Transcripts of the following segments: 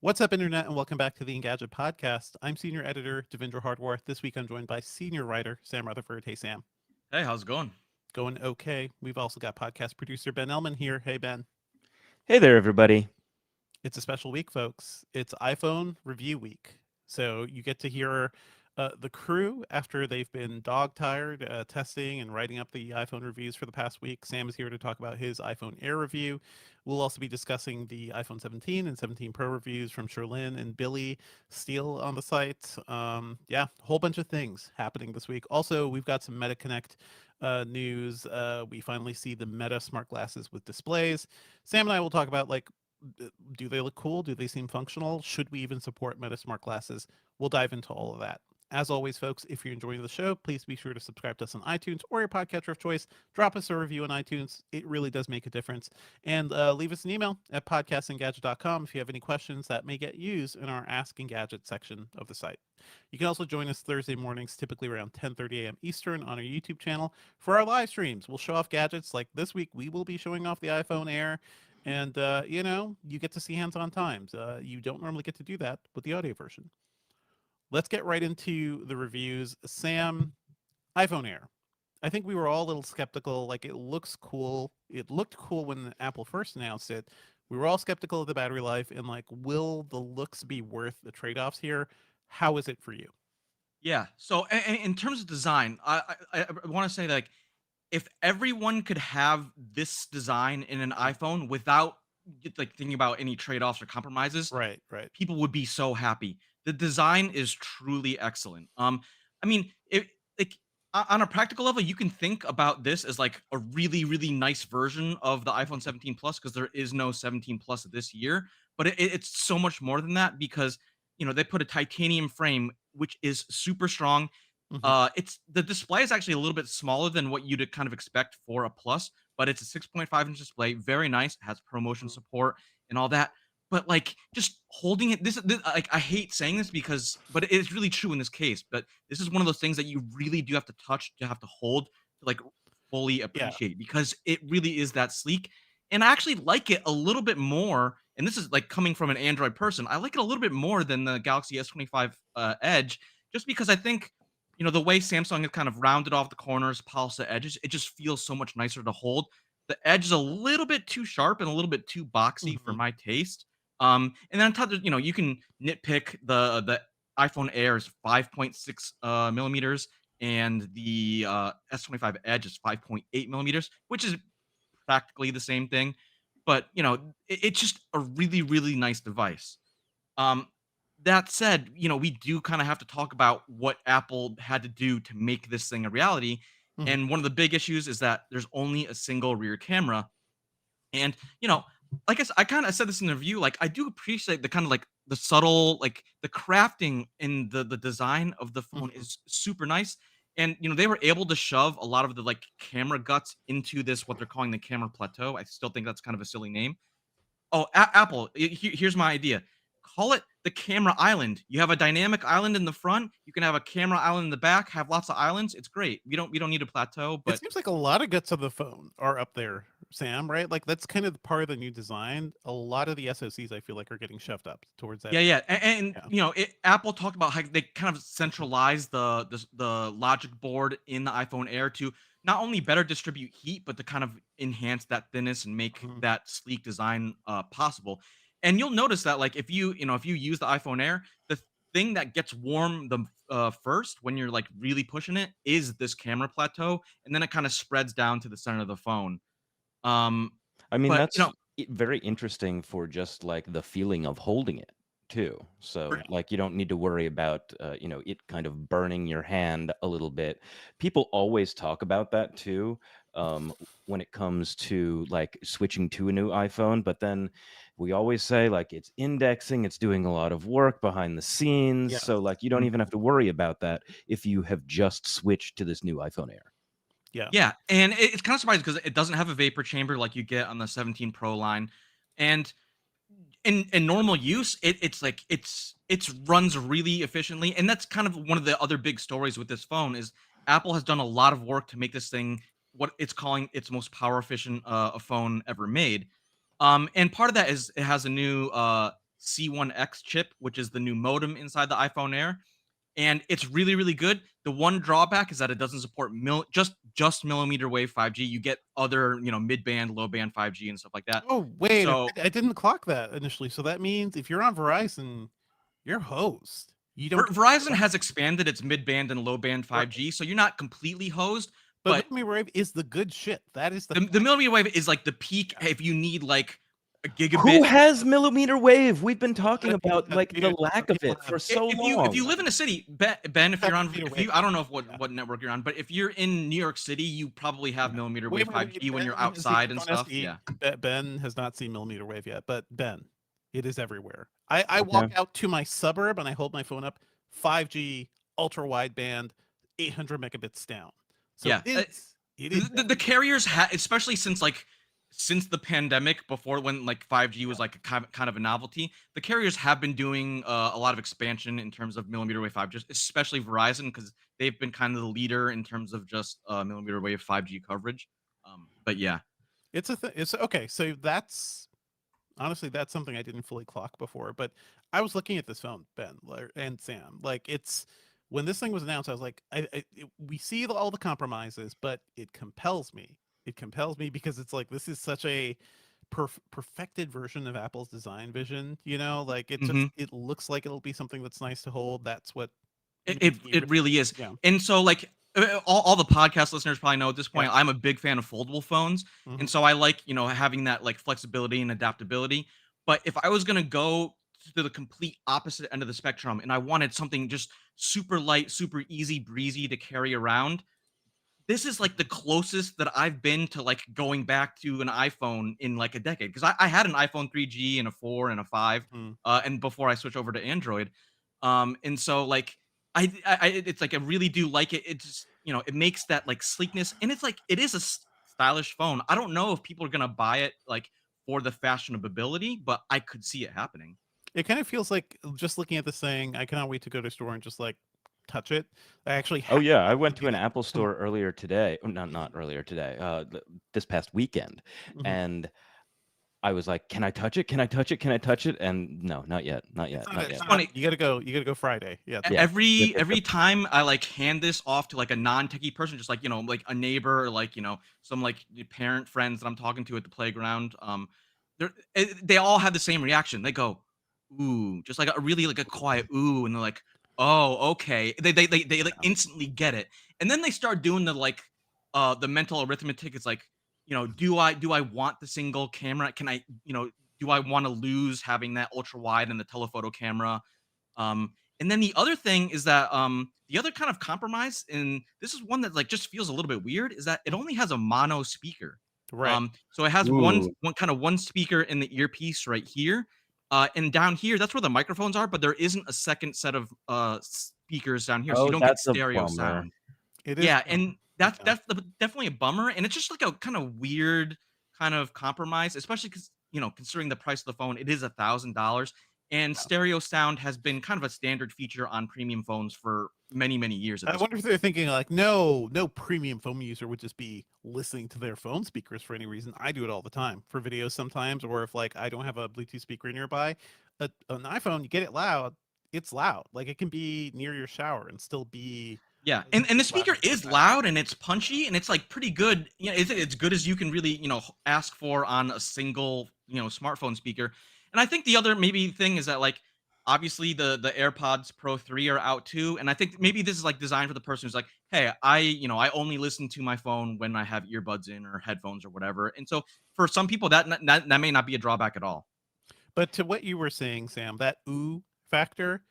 What's up, Internet, and welcome back to the Engadget Podcast. I'm Senior Editor Devindra Hardworth. This week I'm joined by Senior Writer Sam Rutherford. Hey, Sam. Hey, how's it going? Going okay. We've also got podcast producer Ben Ellman here. Hey, Ben. Hey there, everybody. It's a special week, folks. It's iPhone Review Week. So you get to hear the crew after they've been dog tired testing and writing up the iPhone reviews for the past week. Sam is here to talk about his iPhone Air review. We'll also be discussing the iPhone 17 and 17 Pro reviews from Sherlyn and Billy Steele on the site. Yeah, a whole bunch of things happening this week. Also, we've got some Meta Connect news. We finally see the Meta smart glasses with displays. Sam and I will talk about do they look cool? Do they seem functional? Should we even support Meta smart glasses? We'll dive into all of that. As always, folks, if you're enjoying the show, please be sure to subscribe to us on iTunes or your podcatcher of choice. Drop us a review on iTunes. It really does make a difference. And leave us an email at podcastengadget.com if you have any questions that may get used in our Ask Engadget section of the site. You can also join us Thursday mornings, typically around 10:30 a.m. Eastern on our YouTube channel for our live streams. We'll show off gadgets. Like this week, we will be showing off the iPhone Air. And, you get to see hands-on times. You don't normally get to do that with the audio version. Let's get right into the reviews. Sam, iPhone Air. I think we were all a little skeptical. Like, it looks cool. It looked cool when Apple first announced it. We were all skeptical of the battery life and, like, will the looks be worth the trade-offs here? How is it for you? Yeah. So, in terms of design, I want to say like if everyone could have this design in an iPhone without like thinking about any trade-offs or compromises, Right, right. people would be so happy. The design is truly excellent. I mean, it like on a practical level, you can think about this as like a really, really nice version of the iPhone 17 Plus because there is no 17 Plus this year, but it's so much more than that because they put a titanium frame which is super strong. Hmm. It's the display is actually a little bit smaller than what you'd kind of expect for a Plus, but it's a 6.5-inch display, very nice, has ProMotion support and all that. But like just holding it, this like I hate saying this because, but it's really true in this case. But this is one of those things that you really do have to touch, to have to hold, to like fully Yeah. appreciate because it really is that sleek. And I actually like it a little bit more. And this is like coming from an Android person, I like it a little bit more than the Galaxy S25 Edge, just because I think the way Samsung has kind of rounded off the corners, polished the edges, it just feels so much nicer to hold. The edge is a little bit too sharp and a little bit too boxy for Hmm. my taste. And then on top of, you can nitpick the iPhone Air is 5.6 millimeters and the S25 Edge is 5.8 millimeters, which is practically the same thing. But it's just a really, really nice device. Um, that said, we do kind of have to talk about what Apple had to do to make this thing a reality. Hmm. And one of the big issues is that there's only a single rear camera. And, like I kind of said this in the review, like I do appreciate the kind of like the subtle, like the crafting in the design of the phone Hmm. is super nice. And they were able to shove a lot of the like camera guts into this what they're calling the camera plateau. I still think that's kind of a silly name. Oh, Apple, here's my idea. Call it the camera island. You have a dynamic island in the front. You can have a camera island in the back. Have lots of islands. It's great. We don't need a plateau, It but seems like a lot of guts of the phone are up there, Sam, right? Like that's kind of the part of the new design. A lot of the SoCs I feel like are getting shoved up towards that. yeah, yeah. And Yeah. Apple talked about how they kind of centralized the logic board in the iPhone Air to not only better distribute heat, but to kind of enhance that thinness and make Mhm. that sleek design possible. And you'll notice that like if you use the iPhone Air, the thing that gets warm the first when you're like really pushing it is this camera plateau, and then it kind of spreads down to the center of the phone. Um, I mean, but that's very interesting for just like the feeling of holding it too. So, Yeah. like, you don't need to worry about, it kind of burning your hand a little bit. People always talk about that too, when it comes to like switching to a new iPhone. But then we always say like it's indexing, it's doing a lot of work behind the scenes. Yeah. So, like, you don't even have to worry about that if you have just switched to this new iPhone Air. Yeah. Yeah, and it's kind of surprising because it doesn't have a vapor chamber like you get on the 17 Pro line, and in normal use, it's like it's runs really efficiently, and that's kind of one of the other big stories with this phone is Apple has done a lot of work to make this thing what it's calling its most power efficient phone ever made. And part of that is it has a new C1X chip, which is the new modem inside the iPhone Air, and it's really really good. The one drawback is that it doesn't support just millimeter wave 5G. You get other, mid band, low band 5G and stuff like that. Oh, wait, So I didn't clock that initially. So that means if you're on Verizon, you're hosed. You don't get Verizon that. has expanded its mid band and low band Right. 5G, so you're not completely hosed. But But millimeter wave is the good shit. That is the millimeter wave is like the peak if you need like a Who gigabit. has millimeter wave? We've been talking people about have like the millimeter- lack of people it have- for so If you long. live in a city, Ben, if have you're on, millimeter if you, wave. I don't know if Yeah. what network you're on, but if you're in New York City, you probably have millimeter wave 5G when you're Ben has the outside and iPhone stuff. SE. Yeah. Ben has not seen millimeter wave yet, but Ben, it is everywhere. I Okay. walk out to my suburb and I hold my phone up, 5G, ultra wideband, 800 megabits down. So Yeah. it is The carriers especially since the pandemic, before when like 5G was like a kind of a novelty, the carriers have been doing a lot of expansion in terms of millimeter wave 5G, especially Verizon, because they've been kind of the leader in terms of just millimeter wave 5G coverage. But yeah. it's a thing. It's okay. So that's honestly that's something I didn't fully clock before. But I was looking at this phone, Ben and Sam. Like it's when this thing was announced, I was like, we see all the compromises, but it compels me. It compels me because it's like this is such a perfected version of Apple's design vision. You know, like Mhm. it looks like it'll be something that's nice to hold. That's what It, made it me it really is. yeah. And so like all the podcast listeners probably know at this Yeah. point, I'm a big fan of foldable phones. Mhm. And so I like, having that like flexibility and adaptability. But if I was gonna go to the complete opposite end of the spectrum and I wanted something just super light, super easy breezy to carry around, this is like the closest that I've been to like going back to an iPhone in like a decade. Because I had an iPhone 3G and a 4 and a 5, Mhm. and before I switched over to Android. And so like it's like I really do like it. It just, it makes that like sleekness, and it's like it is a stylish phone. I don't know if people are gonna buy it like for the fashionability, but I could see it happening. It kind of feels like just looking at this thing, I cannot wait to go to a store and just like touch it. I actually Oh have yeah, I to went to do an that. Apple store earlier today. Oh, not earlier today. This past weekend, Mhm. and I was like, "Can I touch it? Can I touch it? Can I touch it?" And no, not yet, not It's yet, not. not It's yet. not. Funny. You gotta go. You gotta go Friday. Yeah, it's not. Yeah. Yep, yep, Every yep. time I like hand this off to like a non-techie person, just like like a neighbor or like some like parent friends that I'm talking to at the playground, they all have the same reaction. They go, "Ooh," just like a really like a quiet "ooh," and they're like, "Oh, okay." They like instantly get it, and then they start doing the mental arithmetic. It's like, do I want the single camera? Can I, do I want to lose having that ultra wide and the telephoto camera? And then the other thing is that the other kind of compromise, and this is one that like just feels a little bit weird, is that it only has a mono speaker. Right. So it has Ooh. one speaker in the earpiece right here, and down here that's where the microphones are, but there isn't a second set of speakers down here, so you Oh, don't get that's a stereo bummer. sound. It is. Yeah, and that's Yeah. definitely a bummer, and it's just like a kind of weird kind of compromise, especially because considering the price of the phone, it is $1,000, and stereo sound has been kind of a standard feature on premium phones for many many years at I this wonder if point. they're thinking like, no premium phone user would just be listening to their phone speakers for any reason. I do it all the time for videos sometimes, or if like I don't have a Bluetooth speaker nearby. An iPhone, you get it loud, it's loud. Like it can be near your shower and still be Yeah, and the as loud speaker as the is background. loud and it's punchy and it's like pretty good. It's good as you can really ask for on a single smartphone speaker. And I think the other maybe thing is that like obviously the AirPods Pro 3 are out too, and I think maybe this is like designed for the person who's like, hey, I only listen to my phone when I have earbuds in or headphones or whatever. And so for some people that may not be a drawback at all. But to what you were saying, Sam, that ooh factor,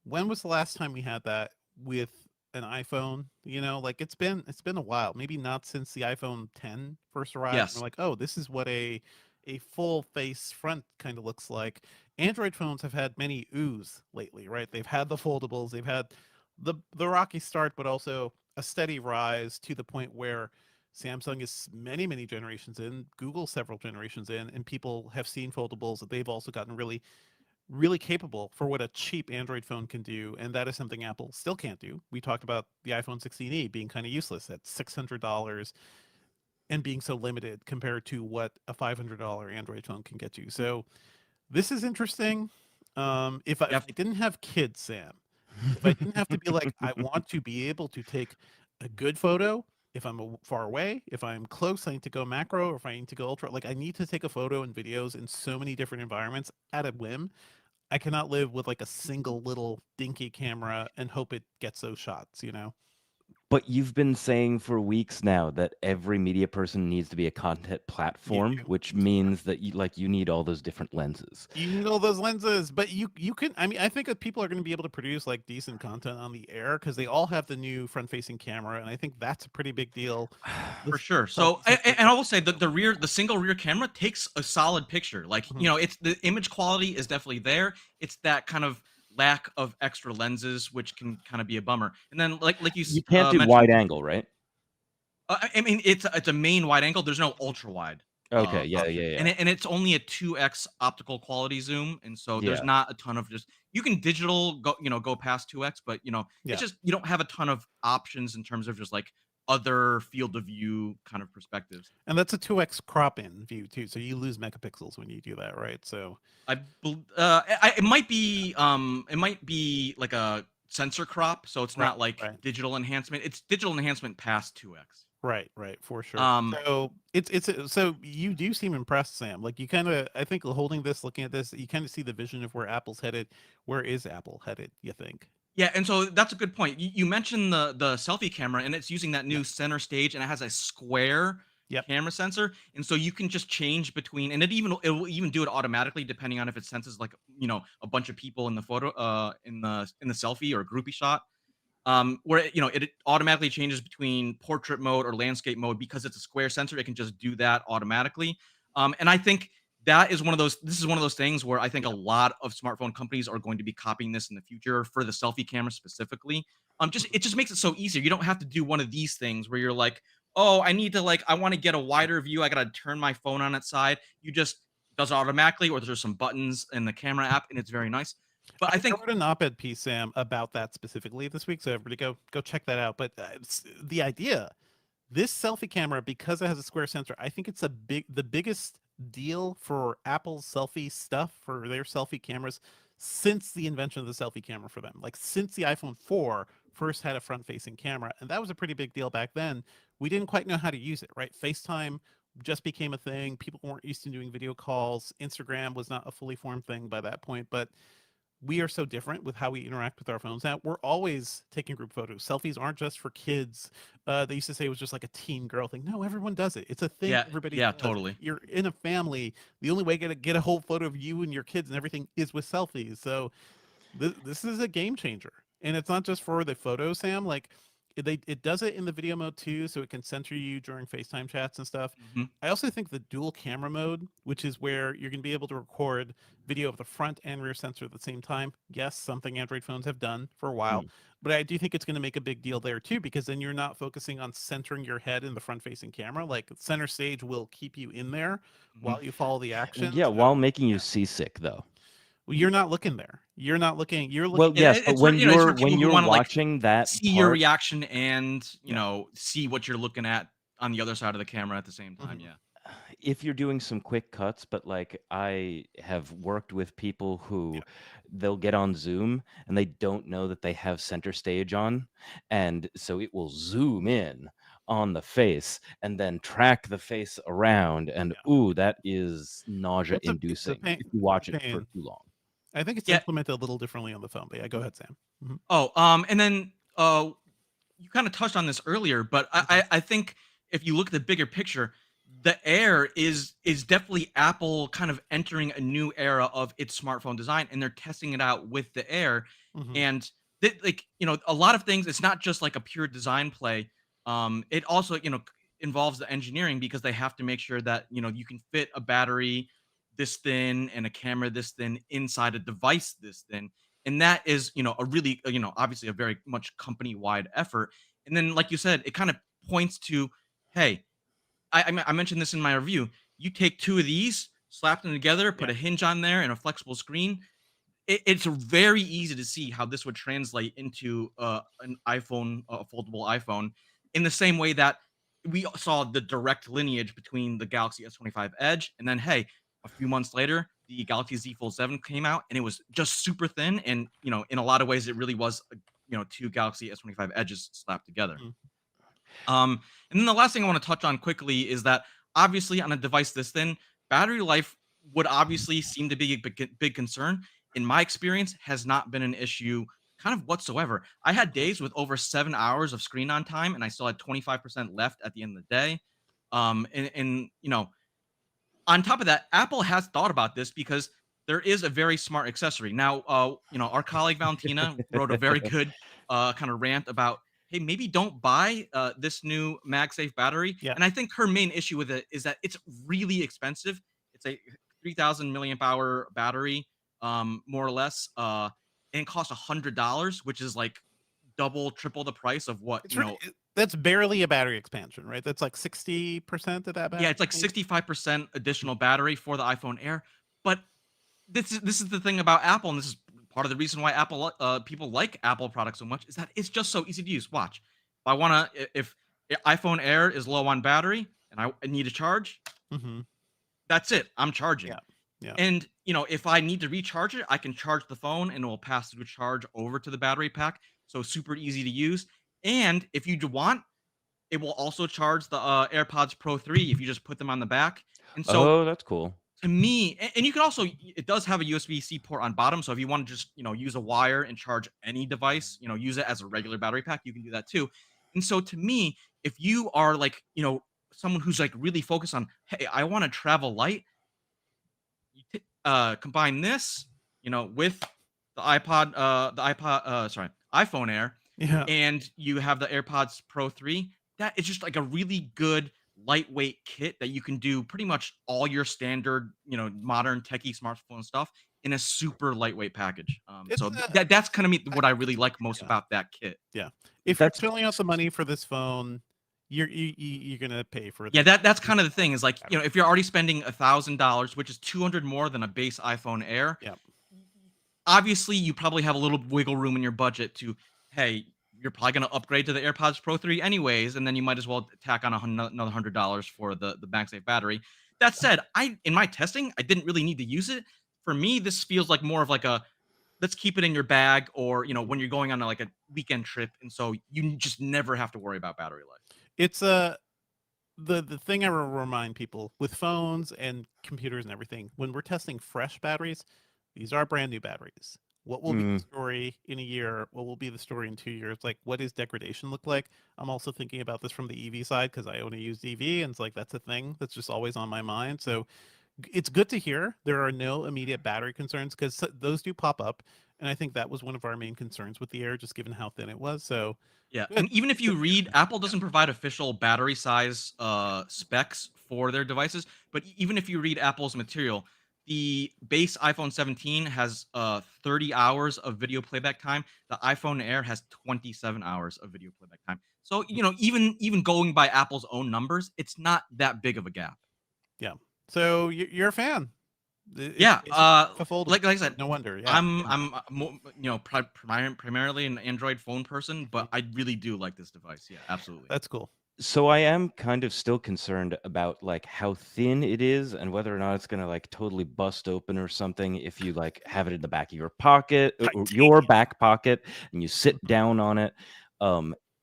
when was the last time we had that with an iPhone? You know, like it's been a while. Maybe not since the iPhone 10 first arrived. We're Yes. like, oh, this is what a full face front kind of looks like. Android phones have had many oohs lately, right? They've had the foldables, they've had the rocky start, but also a steady rise to the point where Samsung is many generations in, Google several generations in, and people have seen foldables that they've also gotten really capable for what a cheap Android phone can do, and that is something Apple still can't do. We talked about the iPhone 16e being kind of useless at $600 and being so limited compared to what a $500 Android phone can get you. So This is interesting. If Yep. I didn't have kids, Sam, if I didn't have to be like, I want to be able to take a good photo if I'm far away, if I'm close, I need to go macro, or if I need to go ultra. Like, I need to take a photo and videos in so many different environments at a whim. I cannot live with like a single little dinky camera and hope it gets those shots, you know? But you've been saying for weeks now that every media person needs to be a content You platform, do. which It's true. means that you need all those different lenses. You need all those lenses, but you can. I mean, I think that people are going to be able to produce like decent content on the air because they all have the new front-facing camera, and I think that's a pretty big deal. For This sure. So, selfie sensor, and I will say that the single rear camera takes a solid picture. Like, mhm. it's the image quality is definitely there. It's that kind of lack of extra lenses, which can kind of be a bummer. And then, like you You can't do mentioned, wide angle, right? I mean, it's a main wide angle. There's no ultra wide Okay, yeah, option, yeah, and yeah. it's only a 2x optical quality zoom, and so there's Yeah. not a ton of just you can digital go past 2x, but it's Yeah, just you don't have a ton of options in terms of just like other field of view kind of perspectives. and that's a 2x crop in view too, so you lose megapixels when you do that, right? So It might be like a sensor crop, so it's right, not like right. digital enhancement. It's digital enhancement past 2x. Right, right, for sure. Um, So so you do seem impressed, Sam. Like you kind of, I think, holding this, looking at this, you kind of see the vision of where Apple's headed. Where is Apple headed? You think? Yeah, and so that's a good point. You mentioned the selfie camera, and it's using that Yeah. new center stage, and it has a square Yep. camera sensor, and so you can just change between, and it will even do it automatically depending on if it senses like a bunch of people in the photo, in the selfie or groupie shot. Where it automatically changes between portrait mode or landscape mode because it's a square sensor. It can just do that automatically. And I think that is one of those. This is one of those things where I think a Yep. lot of smartphone companies are going to be copying this in the future for the selfie camera specifically. Just Mhm. it just makes it so easier. You don't have to do one of these things where you're like, oh, I want to get a wider view. I gotta turn my phone on its side. You just does it automatically, or there's some buttons in the camera app, and it's very nice. But I I think wrote an op-ed piece, Sam, about that specifically this week, so everybody go check that out. But the idea, this selfie camera, because it has a square sensor, I think it's the biggest deal for Apple's selfie stuff for their selfie cameras since the invention of the selfie camera for them. Like since the iPhone 4 first had a front-facing camera, and that was a pretty big deal back then. We didn't quite know how to use it, right? FaceTime just became a thing. People weren't used to doing video calls. Instagram was not a fully formed thing by that point, but we are so different with how we interact with our phones now. We're always taking group photos. Selfies aren't just for kids. They used to say it was just like a teen girl thing. No, everyone does it. It's a thing yeah, everybody yeah, does. If totally. you're in a family, the only way to get a whole photo of you and your kids and everything is with selfies. So this is a game changer, and it's not just for the photo, Sam. Like it does it in the video mode too, so it can center you during FaceTime chats and stuff. Mhm. I also think the dual camera mode, which is where you're going to be able to record video of the front and rear sensor at the same time. Yes, something Android phones have done for a while, Mm. but I do think it's going to make a big deal there too, because then you're not focusing on centering your head in the front facing camera. Like center stage will keep you in there Mhm. while you follow the action. Yeah, So while making you yeah, seasick though. well, you're not looking there. You're not looking. You're Well, looking at yes, It but it's for it's for when people who you're wanna, like, watching that see your part, reaction and, yeah. see what you're looking at on the other side of the camera at the same time, Mhm. yeah. if you're doing some quick cuts, but like I have worked with people Yeah. who they'll get on Zoom and they don't know that they have center stage on. And so it will zoom in on the face and then track the face around. And Yeah. ooh, that is nausea It's a inducing pain. if you It's a watch it for pain. too long. I think it's Yeah. implemented a little differently on the phone, but yeah, go ahead, Sam. Mhm. Oh, and then, you kinda touched on this earlier, but Mhm. I think if you look at the bigger picture, the Air is definitely Apple kind of entering a new era of its smartphone design, and they're testing it out with the Air, Mhm. and like, a lot of things, it's not just like a pure design play, it also, involves the engineering because they have to make sure that, you can fit a battery this thin and a camera this thin inside a device this thin, and that is a really obviously a very much company wide effort. And then like you said, it kind of points to, hey, I mentioned this in my review. You take two of these, slap them together, Yeah. put a hinge on there and a flexible screen. It's very easy to see how this would translate into an iPhone, a foldable iPhone, in the same way that we saw the direct lineage between the Galaxy S25 Edge, and then hey, a few months later, the Galaxy Z Fold 7 came out, and it was just super thin, and in a lot of ways, it really was two Galaxy S25 Edges slapped together. Mhm. And then the last thing I want to touch on quickly is that obviously on a device this thin, battery life would obviously seem to be a big concern. In my experience, has not been an issue kind of whatsoever. I had days with over 7 hours of screen on time, and I still had 25% left at the end of the day. And on top of that, Apple has thought about this because there is a very smart accessory. Now, our colleague Valentina wrote a very good kind of rant about, hey, maybe don't buy this new MagSafe battery. Yeah. And I think her main issue with it is that it's really expensive. It's a 3,000 milliamp hour battery, more or less, and it costs $100, which is like double, triple the price of what It's that's barely a battery expansion, right? That's like 60% of that battery. Yeah, it's like 65% additional battery for the iPhone Air. But this is the thing about Apple, and this is part of the reason why people like Apple products so much, is that it's just so easy to use. Watch, if iPhone Air is low on battery and I need to charge, Mhm. that's it. I'm charging. Yeah. Yeah. And if I need to recharge it, I can charge the phone and it will pass through charge over to the battery pack. So super easy to use. And if you want, it will also charge the AirPods Pro 3 if you just put them on the back. And so Oh, that's cool. to me, and you can also, it does have a USB-C port on bottom. So if you want to just, use a wire and charge any device, use it as a regular battery pack, you can do that too. And so to me, if you are like, someone who's like really focused on, hey, I want to travel light, you combine this, with the iPhone Air, Yeah. and you have the AirPods Pro 3. That is just like a really good lightweight kit that you can do pretty much all your standard, modern techie smartphone stuff in a super lightwait package. It's So that's kind of what I really like most Yeah. about that kit. Yeah. If That's you're filling out the money for this phone, you're gonna pay for it. Yeah, that's kind of the thing is like, if you're already spending $1,000, which is $200 more than a base iPhone Air, Yeah. obviously you probably have a little wiggle room in your budget to, hey, you're probably going to upgrade to the AirPods Pro 3 anyways, and then you might as well tack on another $100 for the MagSafe battery. That said, in my testing, I didn't really need to use it. For me, this feels like more of like a, let's keep it in your bag, or when you're going on like a weekend trip, and so you just never have to worry about battery life. It's the thing I will remind people with phones and computers and everything, when we're testing fresh batteries, these are brand new batteries. What will be the story in a year? What will be the story in 2 years? Like, what does degradation look like? I'm also thinking about this from the EV side because I only use EV, and it's like that's a thing that's just always on my mind. So it's good to hear there are no immediate battery concerns because those do pop up, and I think that was one of our main concerns with the Air, just given how thin it was. So Yeah, good. and even if you read, Apple doesn't provide official battery size specs for their devices, but even if you read Apple's material, the base iPhone 17 has 30 hours of video playback time. The iPhone Air has 27 hours of video playback time. So, even going by Apple's own numbers, it's not that big of a gap. Yeah. So you're a fan. Yeah, a foldable. like I said, No wonder. Yeah. I'm primarily an Android phone person, but I really do like this device. Yeah, absolutely. That's cool. So I am kind of still concerned about like how thin it is and whether or not it's gonna like totally bust open or something if you like have it in the back of your pocket or your back pocket and you sit down on it.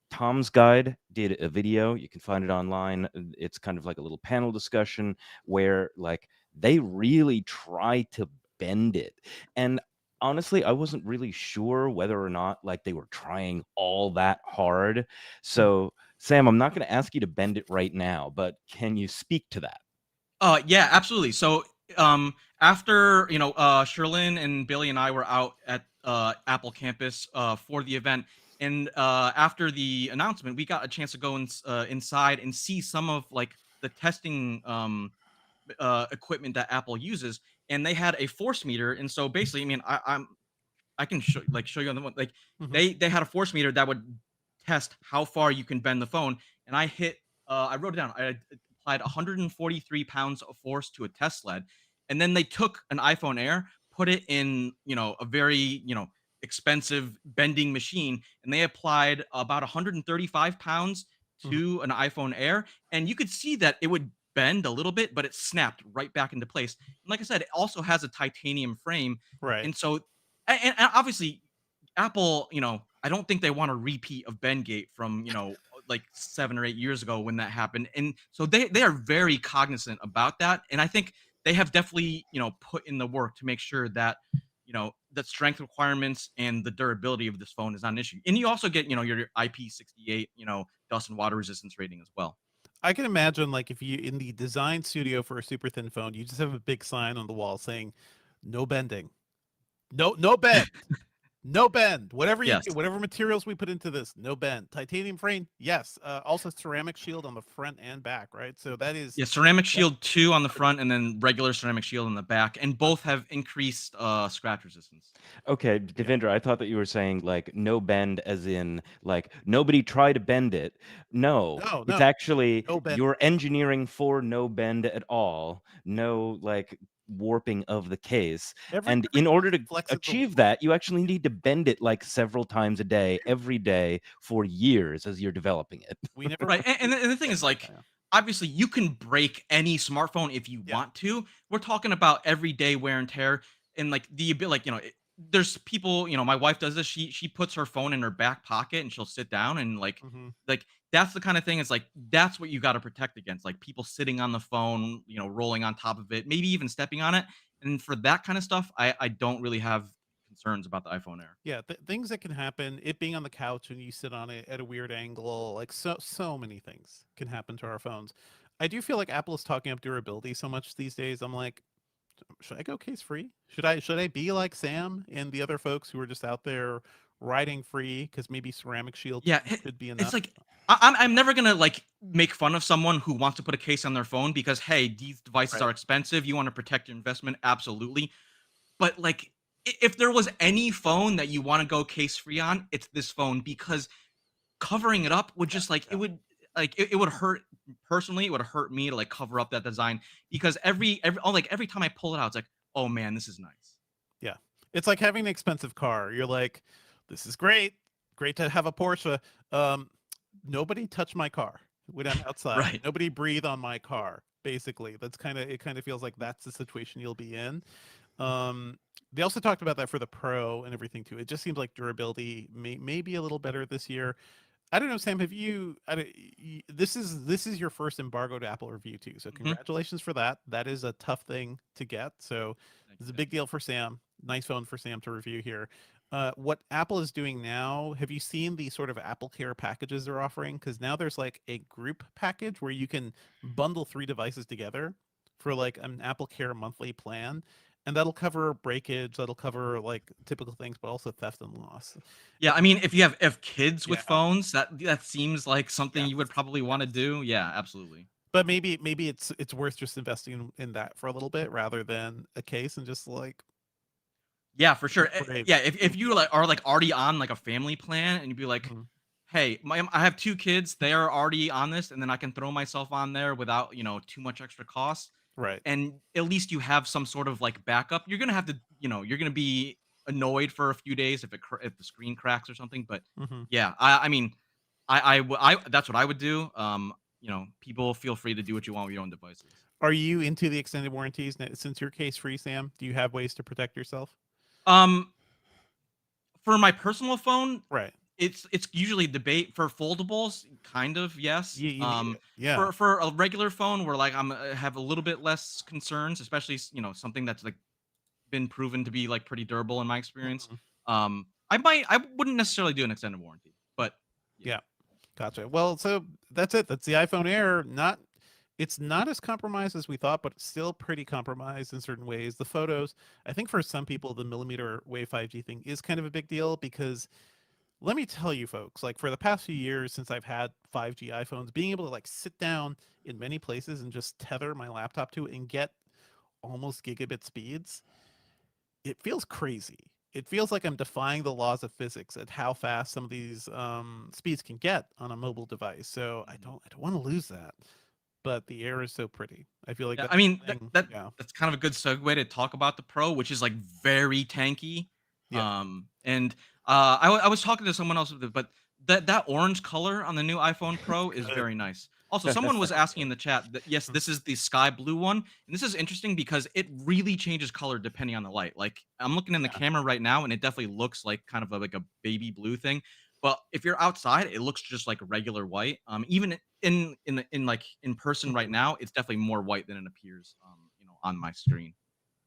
Tom's Guide did a video. You can find it online. It's kind of like a little panel discussion where like they really try to bend it. And honestly, I wasn't really sure whether or not like they were trying all that hard. So Sam, I'm not going to ask you to bend it right now, but can you speak to that? Yeah, absolutely. So, after Sherlyn and Billy and I were out at Apple campus for the event, and after the announcement, we got a chance to go inside and see some of like the testing equipment that Apple uses, and they had a force meter. And so basically, I mean, I can show you on the one, like they had a force meter that would test how far you can bend the phone, and I wrote it down. I applied 143 pounds of force to a test sled, and then they took an iPhone Air, put it in a very expensive bending machine, and they applied about 135 pounds to an iPhone Air, and you could see that it would bend a little bit, but it snapped right back into place. And like I said, it also has a titanium frame, Right. and so and obviously Apple, I don't think they want a repeat of Bendgate from, like 7 or 8 years ago when that happened. And so they are very cognizant about that. And I think they have definitely, put in the work to make sure that, that strength requirements and the durability of this phone is not an issue. And you also get, your IP68, dust and water resistance rating as well. I can imagine like if you in the design studio for a super thin phone, you just have a big sign on the wall saying no bending. No bend. No bend. Whatever you Yes. do, whatever materials we put into this, no bend. Titanium frame, yes. Also ceramic shield on the front and back, right? So that is Yeah, ceramic that's shield 2 on the front and then regular ceramic shield on the back, and both have increased scratch resistance. Okay, yeah. Devendra, I thought that you were saying like no bend as in like nobody try to bend it. No, it's No, actually no bend. you're engineering for no bend at all, no like warping of the case. And in Everything order to flexible. achieve that, you actually need to bend it like several times a day, every day for years as you're developing it. We never Right, put and the thing is, like, yeah. obviously, you can break any smartphone if you Yeah. want to. We're talking about everyday wear and tear, and like like, there's people. My wife does this. She puts her phone in her back pocket and she'll sit down and Hmm. like that's the kind of thing. It's like that's what you got to protect against, like people sitting on the phone, rolling on top of it, maybe even stepping on it. And for that kind of stuff, I don't really have concerns about the iPhone Air. Yeah, things that can happen, it being on the couch and you sit on it at a weird angle, like so many things can happen to our phones. I do feel like Apple is talking up durability so much these days. I'm like, should I go case free? Should I be like Sam and the other folks who are just out there riding free because maybe ceramic shield Yeah, should be it's enough? like I'm never gonna like make fun of someone who wants to put a case on their phone because hey, these devices Right. are expensive. You want to protect your investment, absolutely. But like, if there was any phone that you want to go case free on, it's this phone because covering it up would Yeah. just like it Yeah. would it would hurt personally. It would hurt me to like cover up that design because every time I pull it out, it's like, oh man, this is nice. Yeah. It's like having an expensive car. You're like, this is great. Great to have a Porsche. Um, Nobody touch my car when I'm outside. Right. Nobody breathe on my car. Basically, that's kind of feels like that's the situation you'll be in. Um, they also talked about that for the Pro and everything too. It just seems like durability may be a little better this year. I don't know, Sam. Have you? This is your first embargoed Apple review too. So Hmm. congratulations for that. That is a tough thing to get. So Thank it's you, a thank big you. deal for Sam. Nice phone for Sam to review here. What Apple is doing now? Have you seen the sort of Apple Care packages they're offering? Because now there's like a group package where you can bundle 3 devices together for like an Apple Care monthly plan. And that'll cover breakage, that'll cover like typical things, but also theft and loss. Yeah, I mean, if kids with Yeah. phones, that seems like something Yes. you would probably want to Yes. do. Yeah, absolutely. But maybe it's worth just investing in that for a little bit rather than a case and just like Yeah, for sure. brave. Yeah, if you like are like already on like a family plan and you'd be like, Mhm. hey, I have 2 kids, they are already on this, and then I can throw myself on there without too much extra cost, Right. and at least you have some sort of like backup. You're gonna have to, you're gonna be annoyed for a few days if the screen cracks or something. But Hmm. yeah, I mean, I that's what I would do. People feel free to do what you want with your own devices. Are you into the extended warranties since you're case free, Sam? Do you have ways to protect yourself? Um, for my personal phone, Right. it's usually debate for foldables, kind of, yes. You need it. Yeah. For a regular phone where like I'm have a little bit less concerns, especially something that's like been proven to be like pretty durable in my experience. Mhm. I wouldn't necessarily do an extended warranty, but yeah. Yeah. Gotcha. Well, so that's it. That's the iPhone Air. It's not as compromised as we thought, but it's still pretty compromised in certain ways. The photos, I think for some people, the millimeter wave 5G thing is kind of a big deal because let me tell you folks, like for the past few years since I've had 5G iPhones, being able to like sit down in many places and just tether my laptop to it and get almost gigabit speeds, it feels crazy. It feels like I'm defying the laws of physics at how fast some of these speeds can get on a mobile device. So I Mhm. don't want to lose that. But the air is so pretty. I feel like Yeah, that's I mean the thing. Yeah. that's kind of a good segue to talk about the Pro, which is like very tanky. Yeah. And I was talking to someone else with it, but that orange color on the new iPhone Pro is Good. very nice. Also, someone was asking in the chat that yes, this is the sky blue one, and this is interesting because it really changes color depending on the light. Like I'm looking in the Yeah. camera right now, and it definitely looks like kind of like a baby blue thing. But if you're outside, it looks just like regular white. Even in like in person right Mhm. now, it's definitely more white than it appears, on my screen.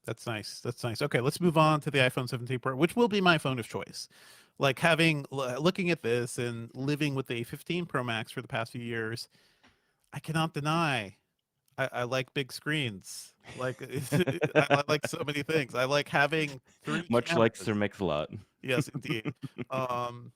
That's nice. That's nice. Okay, let's move on to the iPhone 17 Pro, which will be my phone of choice. Like looking at this and living with the 15 Pro Max for the past few years, I cannot deny I like big screens. Like I like so many things. I like having three Much like cameras. Sir Mix-a-Lot. Yes, indeed. Um,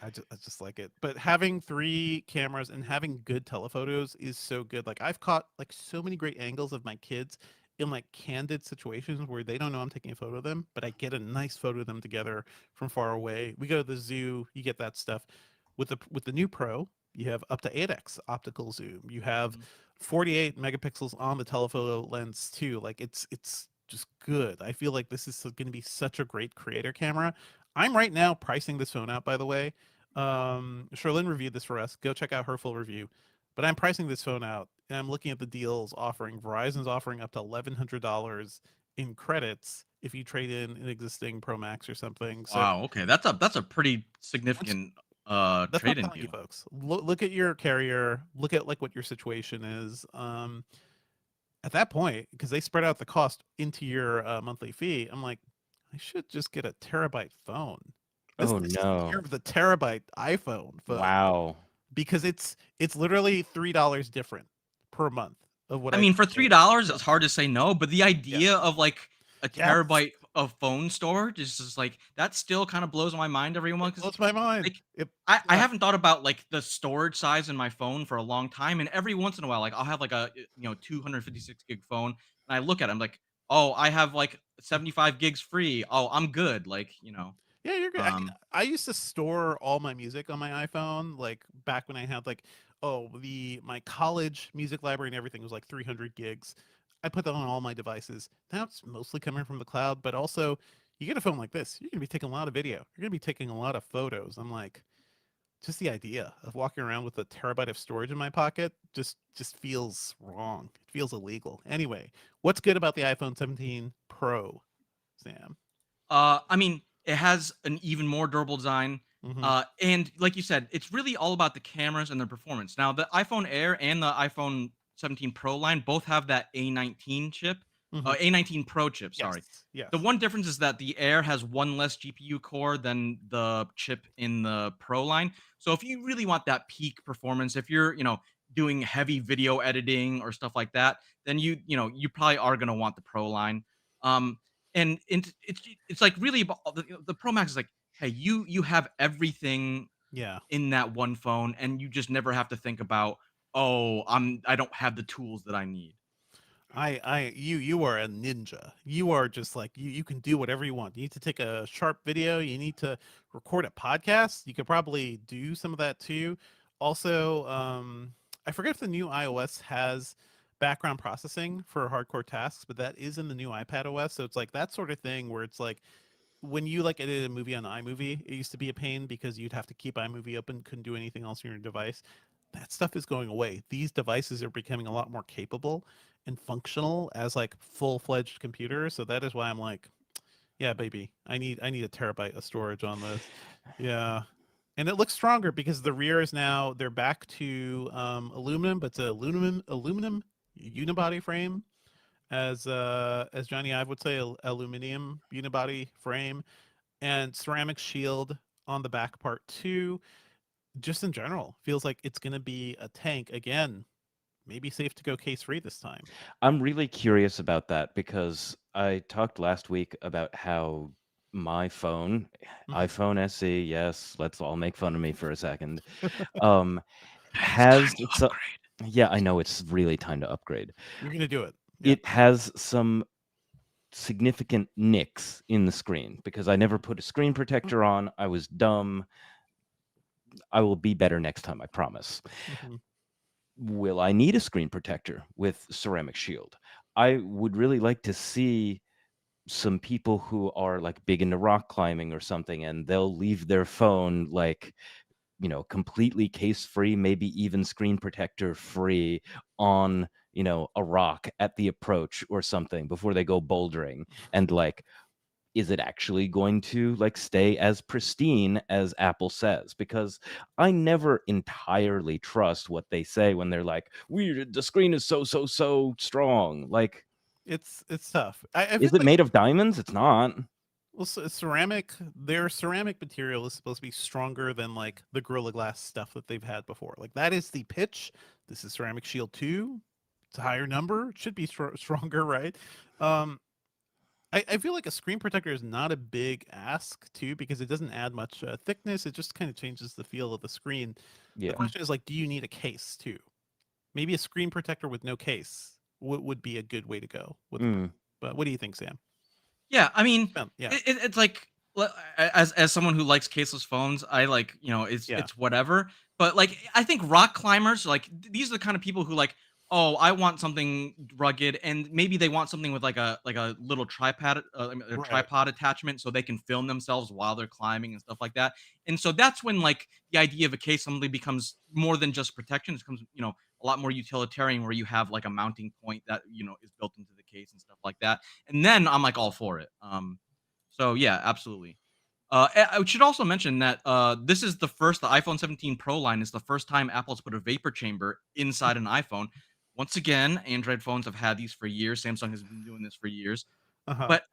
I just like it. But having three cameras and having good telephotos is so good. Like I've caught like so many great angles of my kids in like candid situations where they don't know I'm taking a photo of them, but I get a nice photo of them together from far away. We go to the zoo, you get that stuff. With the new Pro, you have up to 8x optical zoom. You have Mhm. 48 megapixels on the telephoto lens too. Like it's just good. I feel like this is going to be such a great creator camera. I'm right now pricing this phone out, by the way. Sherlyn reviewed this for us. Go check out her full review. But I'm pricing this phone out, and I'm looking at the deals offering. Verizon's offering up to $1,100 in credits if you trade in an existing Pro Max or something. So Wow. Okay, that's a pretty that's significant that's what I'm trade-in telling you, deal. folks. Look at your carrier. Look at like what your situation is. At that point, because they spread out the cost into your monthly fee, I'm like, I should just get a terabyte phone. This Oh this is the no. year of the terabyte iPhone, folks, Wow. because it's literally $3 different per month of what I I've mean, for been paying. $3, it's hard to say no, but the Yeah. idea of like a Yes. terabyte of phone storage is just like that still kind of blows my mind every It month because blows my mind. like It I yeah. haven't thought about like the storage size in my phone for a long time, and every once in a while, like I'll have like a 256 gig phone, and I look at it, I'm like, oh, I have like 75 gigs free. Oh, I'm good. Yeah, you're good. Um, I used to store all my music on my iPhone, like back when I had like, oh, the my college music library and everything was like 300 gigs. I put that on all my devices. Now it's mostly coming from the cloud, but also you get a phone like this, you're gonna be taking a lot of video. You're gonna be taking a lot of photos. I'm like, just the idea of walking around with a terabyte of storage in my pocket just feels wrong. It feels illegal. Anyway, what's good about the iPhone 17 Pro, Sam? I mean, it has an even more durable design. Mm-hmm. And like you said, it's really all about the cameras and their performance. Now, the iPhone Air and the iPhone 17 Pro line both have that A19 chip, Mm-hmm. A19 Pro chip, sorry. Yes. The Yes. one difference is that the Air has one less GPU core than the chip in the Pro line. So if you really want that peak performance, if you're, doing heavy video editing or stuff like that, then you probably are going to want the Pro line. Um, and it's like really about the Pro Max is like, hey, you have everything Yeah. in that one phone, and you just never have to think about, oh, I don't have the tools that I need. You are a ninja. You are just like you can do whatever you want. You need to take a sharp video, you need to record a podcast. You could probably do some of that too. Also, I forget if the new iOS has background processing for hardcore tasks, but that is in the new iPad OS. So it's like that sort of thing where it's like when you like edit a movie on iMovie, it used to be a pain because you'd have to keep iMovie open, couldn't do anything else on your device. That stuff is going away. These devices are becoming a lot more capable and functional as like full-fledged computers. So that is why I'm like, yeah, baby, I need a terabyte of storage on this. Yeah. And it looks stronger because the rear is now they're back to aluminum, but it's a aluminum unibody frame as Johnny Ive would say, aluminum unibody frame and ceramic shield on the back part too. Just in general, feels like it's going to be a tank again. Maybe safe to go case free this time. I'm really curious about that because I talked last week about how my phone, Mhm. iPhone SE, yes, let's all make fun of me for a second, um, It's time has to so upgrade. yeah, I know it's really time to upgrade. You're going to do it. Yeah. It has some significant nicks in the screen because I never put a screen protector on. I was dumb. I will be better next time, I promise. Mhm. Will I need a screen protector with ceramic shield? I would really like to see some people who are like big into rock climbing or something, and they'll leave their phone like completely case free, maybe even screen protector free on, a rock at the approach or something before they go bouldering. And like, is it actually going to like stay as pristine as Apple says? Because I never entirely trust what they say when they're like, the screen is so strong. Like, It's tough. I feel is it like made of diamonds? It's not. well, ceramic. Their ceramic material is supposed to be stronger than like the Gorilla Glass stuff that they've had before. Like that is the pitch. This is Ceramic Shield 2. It's a higher number. It should be stronger, right? Um, I feel like a screen protector is not a big ask too because it doesn't add much thickness. It just kind of changes the feel of the screen. The Yeah. question is like, do you need a case too? Maybe a screen protector with no case would be a good way to go with. Mm, But what do you think, Sam? Yeah, I mean, Yeah, it's like as someone who likes caseless phones, I like yeah, it's whatever. But like I think rock climbers, like these are the kind of people who like, oh, I want something rugged, and maybe they want something with like a little tripod, I mean, a right. tripod attachment, so they can film themselves while they're climbing and stuff like that. And so that's when like the idea of a case suddenly becomes more than just protection. It becomes a lot more utilitarian, where you have like a mounting point that is built into the case and stuff like that, and then I'm like all for it. So yeah, absolutely. I should also mention that this is the iPhone 17 Pro line is the first time Apple's put a vapor chamber inside an iPhone. Once again, Android phones have had these for years. Samsung has been doing this for years, Uh-huh. but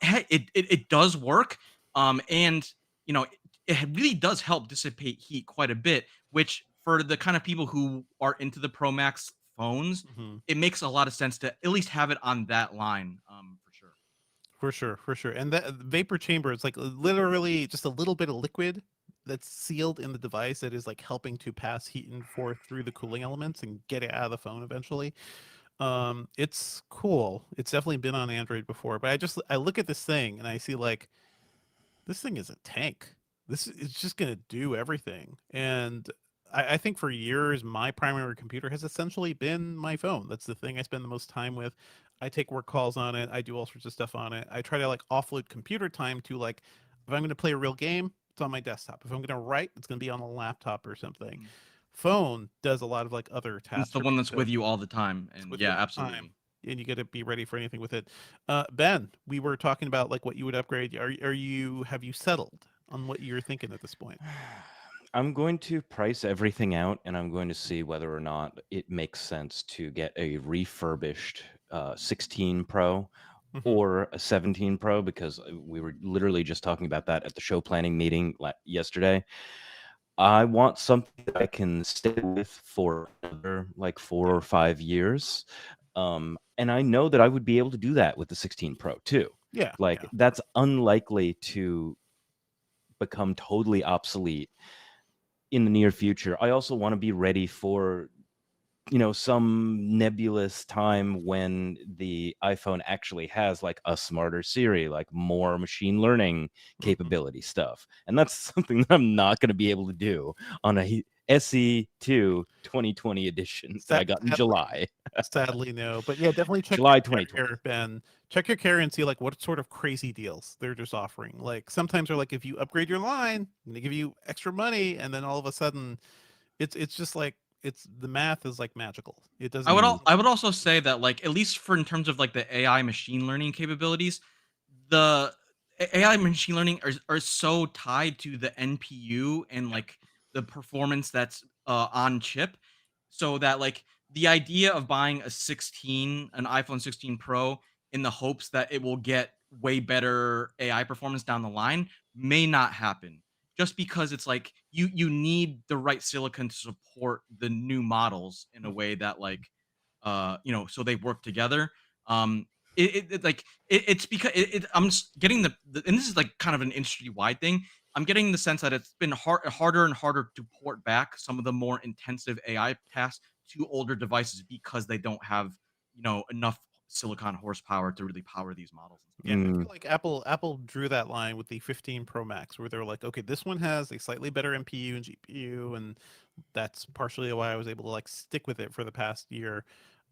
hey, it does work. And it really does help dissipate heat quite a bit, which for the kind of people who are into the Pro Max phones, Hmm. it makes a lot of sense to at least have it on that line, for sure. For sure, for sure. And that vapor chamber is like literally just a little bit of liquid that's sealed in the device that is like helping to pass heat and forth through the cooling elements and get it out of the phone eventually. It's cool. It's definitely been on Android before, but I look at this thing and I see like this thing is a tank. This is just gonna do everything. And I think for years my primary computer has essentially been my phone. That's the thing I spend the most time with. I take work calls on it. I do all sorts of stuff on it. I try to like offload computer time to like if I'm gonna play a real game, it's on my desktop. If I'm gonna write, it's gonna be on a laptop or something. Mm. Phone does a lot of like other And it's tasks the for one me. that's So with you all the time. it's And with you yeah, all the time. absolutely. And you got to be ready for anything with it. Ben, we were talking about like what you would upgrade. Are you have you settled on what you're thinking at this point? I'm going to price everything out and I'm going to see whether or not it makes sense to get a refurbished 16 Pro Hmm. or a 17 Pro because we were literally just talking about that at the show planning meeting yesterday. I want something that I can stay with for another like four Yeah, or 5 years. And I know that I would be able to do that with the 16 Pro too. yeah, Like yeah. that's unlikely to become totally obsolete in the near future. I also want to be ready for some nebulous time when the iPhone actually has like a smarter Siri, like more machine learning Hmm. capability stuff. And that's something that I'm not going to be able to do on a SE2 2020 edition that I got in Sadly, July. sadly, no. But yeah, definitely check your July 2020. carrier, Ben. Check your carrier and see like what sort of crazy deals they're just offering. Like sometimes they're like, if you upgrade your line, I'm gonna give you extra money, and then all of a sudden, it's just like it's the math is like magical. It Mm, I would also say that like at least for in terms of like the AI machine learning capabilities, the AI machine learning are so tied to the NPU and yeah. like the performance that's on chip, so that like the idea of buying an iPhone 16 Pro in the hopes that it will get way better AI performance down the line may not happen, just because it's like you need the right silicon to support the new models in a Mhm. way that like so they work together. um it's because I'm just getting and this is like kind of an industry wide thing. I'm getting the sense that it's been harder and harder to port back some of the more intensive AI tasks to older devices because they don't have enough silicon horsepower to really power these models and stuff Yeah, like I that. mm, feel like Apple drew that line with the 15 Pro Max, where they're like, okay, this one has a slightly better NPU and GPU, and that's partially why I was able to like stick with it for the past year.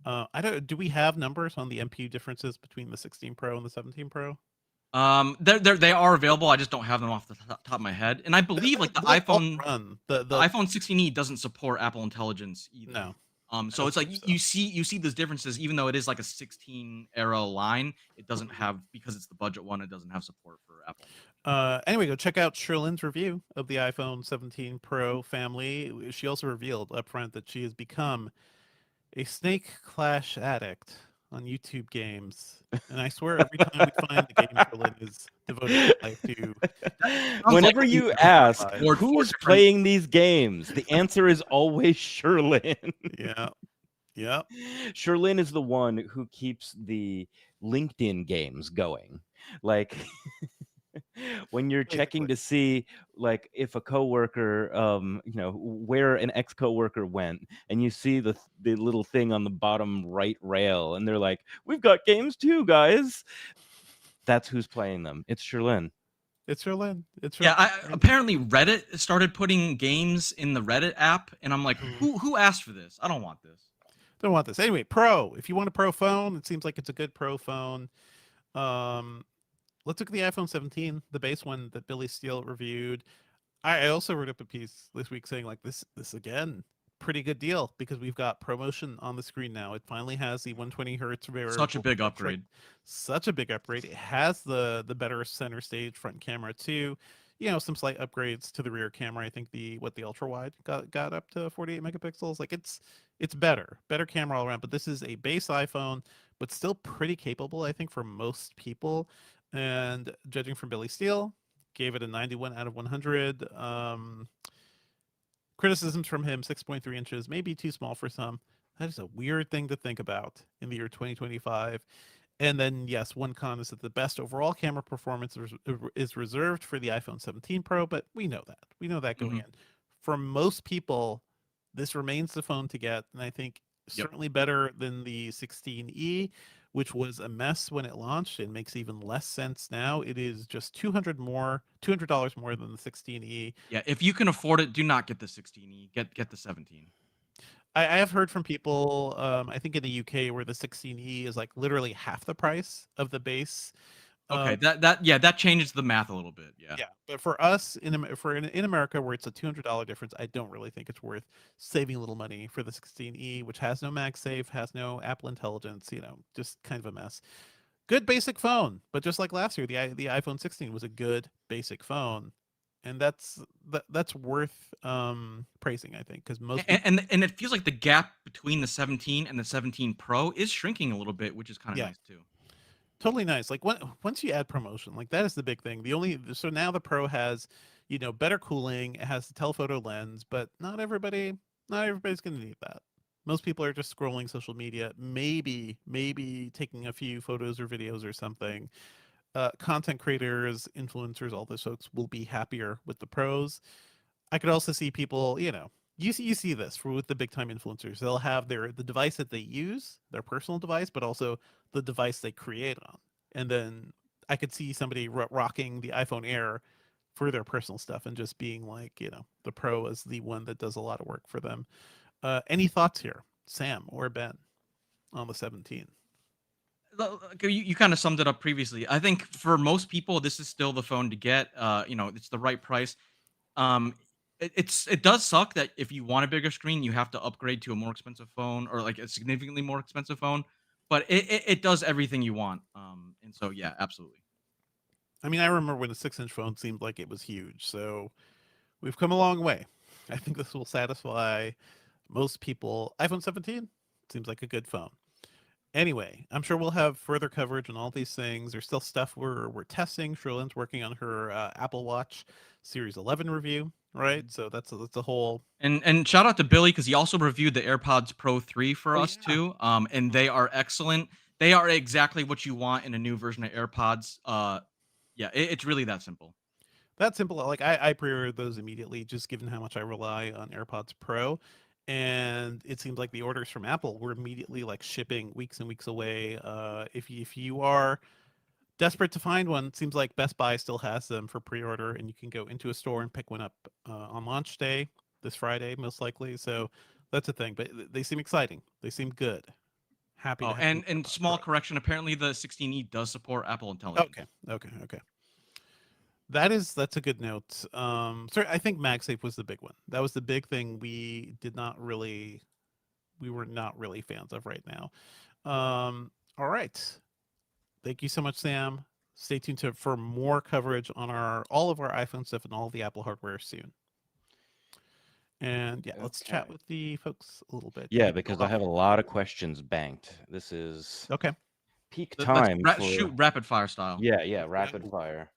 I don't. Do we have numbers on the NPU differences between the 16 Pro and the 17 Pro? They are available. I just don't have them off the top of my head. And I believe like They'll all run. the iPhone 16e doesn't support Apple Intelligence either. No, I So don't it's like believe so. you see those differences, even though it is like a 16 era line, it doesn't have, because it's the budget one, it doesn't have support for Apple. Anyway, go check out Sherlin's review of the iPhone 17 Pro family. She also revealed up front that she has become a Snake Clash addict on YouTube games. And I swear every time we find the game Sherlin is devoting her life to. Sounds like Whenever you Super ask Five. Four who's different- playing these games, the answer is always Sherlin. Yeah. Yep. Sherlin is the one who keeps the LinkedIn games going. Like when you're checking to see like if a coworker where an ex-coworker went, and you see the little thing on the bottom right rail, and they're like, we've got games too, guys. That's who's playing them. It's Sherlin. It's Sherlin. It's Yeah, Sherlin. apparently Reddit started putting games in the Reddit app, and I'm like, who asked for this? I don't want this. Don't want this. Anyway, Pro. If you want a Pro phone, it seems like it's a good Pro phone. Let's look at the iPhone 17, the base one that Billy Steele reviewed. I also wrote up a piece this week saying like this again, pretty good deal because we've got ProMotion on the screen now. It finally has the 120 hertz Such a big upgrade. Such a big upgrade. It has the better center stage front camera too. You know, some slight upgrades to the rear camera. I think the ultra wide got up to 48 megapixels. Like it's better camera all around. But this is a base iPhone, but still pretty capable, I think, for most people. And judging from Billy Steele, gave it a 91 out of 100. Criticisms from him: 6.3 inches, maybe too small for some. That is a weird thing to think about in the year 2025. And then, yes, one con is that the best overall camera performance is reserved for the iPhone 17 Pro, but we know that. We know that going in. For most people, this remains the phone to get, and I think certainly better than the 16e, which was a mess when it launched. It makes even less sense now. It is just $200 more than the 16e. Yeah, if you can afford it, do not get the 16e. Get the 17. I have heard from people, I think in the UK, where the 16e is like literally half the price of the base. Okay, that changes the math a little bit. Yeah. Yeah, but for us in America, where it's a $200 difference, I don't really think it's worth saving a little money for the 16e, which has no MagSafe, has no Apple Intelligence. You know, just kind of a mess. Good basic phone, but just like last year, the iPhone 16 was a good basic phone, and that's worth praising, I think, because most and it feels like the gap between the 17 and the 17 Pro is shrinking a little bit, which is kind of nice too. Totally nice. Like once you add ProMotion, like that is the big thing. So now the Pro has, you know, better cooling. It has the telephoto lens, but not everybody's going to need that. Most people are just scrolling social media, maybe taking a few photos or videos or something. Content creators, influencers, all those folks will be happier with the Pros. I could also see people, you know, you see this with the big time influencers. They'll have the device that they use, their personal device, but also the device they create on. And then I could see somebody rocking the iPhone Air for their personal stuff and just being like, you know, the Pro is the one that does a lot of work for them. Any thoughts here, Sam or Ben, on the 17? You kind of summed it up previously. I think for most people, this is still the phone to get. You know, it's the right price. It does suck that if you want a bigger screen, you have to upgrade to a more expensive phone or like a significantly more expensive phone. But it does everything you want. And so yeah, absolutely. I mean, I remember when a 6-inch phone seemed like it was huge. So we've come a long way. I think this will satisfy most people. iPhone 17 seems like a good phone. Anyway, I'm sure we'll have further coverage on all these things. There's still stuff we're testing. Sherlin's working on her Apple Watch Series 11 review, right? So that's a whole. And shout out to Billy because he also reviewed the AirPods Pro 3 for us too. And they are excellent. They are exactly what you want in a new version of AirPods. Yeah, it's really that simple. That simple. Like I pre-ordered those immediately, just given how much I rely on AirPods Pro. And it seems like the orders from Apple were immediately like shipping weeks and weeks away. If you are desperate to find one, it seems like Best Buy still has them for pre-order, and you can go into a store and pick one up on launch day this Friday, most likely. So that's a thing. But they seem exciting. They seem good. Happy to Oh, have you. and small correction. Apparently, the 16e does support Apple Intelligence. Okay. That's a good note. Sorry, I think MagSafe was the big one. That was the big thing we were not really fans of right now. All right. Thank you so much, Sam. Stay tuned for more coverage on all of our iPhone stuff and all of the Apple hardware soon. And yeah, let's chat Okay. with the folks a little bit. Yeah, You because go I off. have a lot of questions banked. This is Okay. peak Let's time for shoot rapid fire style. yeah, rapid fire.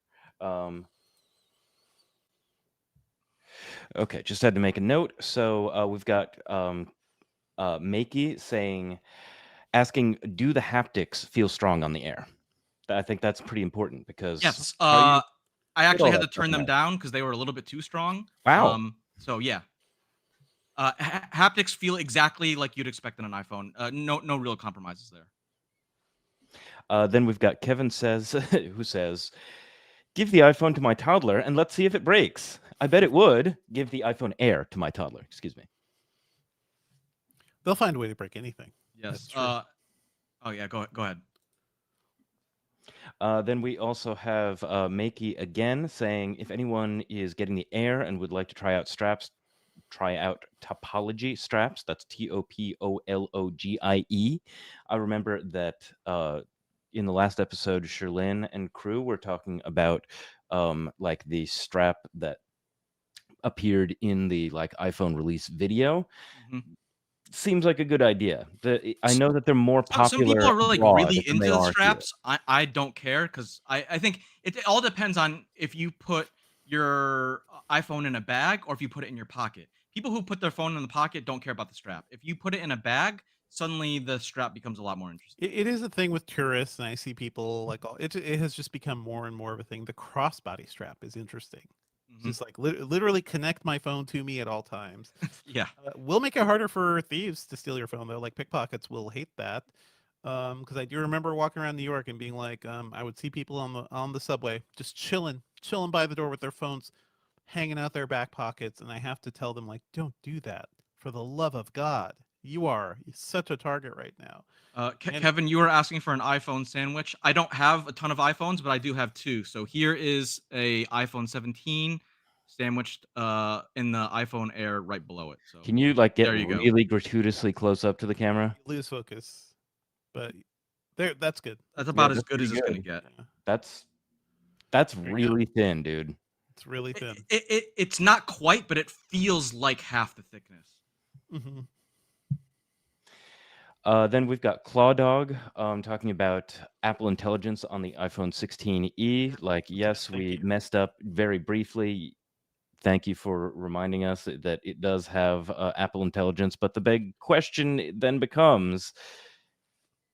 Okay, just had to make a note. So we've got Makey asking, do the haptics feel strong on the air? I think that's pretty important because Yes. how you I put actually all had that to stuff turn in them there. down because they were a little bit too strong. Wow. So yeah. Haptics feel exactly like you'd expect on an iPhone. No real compromises there. Then we've got Kevin who says, give the iPhone to my toddler and let's see if it breaks. I bet it would. Give the iPhone Air to my toddler. Excuse me. They'll find a way to break anything. Yes. That's true. Oh yeah. Go ahead. Then we also have Makey again saying, if anyone is getting the Air and would like to try out Topology straps. That's Topologie. I remember that in the last episode, Sherlyn and crew were talking about like the strap that appeared in the like iPhone release video. Mhm. Seems like a good idea. I know that they're more Some people popular are really, like, abroad really than they into the are here. straps. I don't care because I think it all depends on if you put your iPhone in a bag or if you put it in your pocket. People who put their phone in the pocket don't care about the strap. If you put it in a bag, suddenly the strap becomes a lot more interesting. It is a thing with tourists, and I see people like it has just become more and more of a thing. The crossbody strap is interesting. It's Mhm. just like literally connect my phone to me at all times. Yeah. Will make it harder for thieves to steal your phone though. Like pickpockets will hate that. Because I do remember walking around New York and being like, I would see people on the subway just chilling by the door with their phones hanging out their back pockets, and I have to tell them like, don't do that for the love of God. You are such a target right now. And Kevin, you were asking for an iPhone sandwich. I don't have a ton of iPhones, but I do have two. So here is a iPhone 17 sandwiched in the iPhone Air right below it. So Can you like get there you go. really gratuitously close up to the camera? lose focus, but there, that's good. That's Yeah, about as that's good as pretty it's gonna good. get. Yeah, That's there you go. really thin, dude. It's really thin. It's not quite, but it feels like half the thickness. Hmm. Then we've got Claw Dog talking about Apple Intelligence on the iPhone 16e. Like, yes, Thank we you. messed up very briefly. Thank you for reminding us that it does have Apple Intelligence. But the big question then becomes,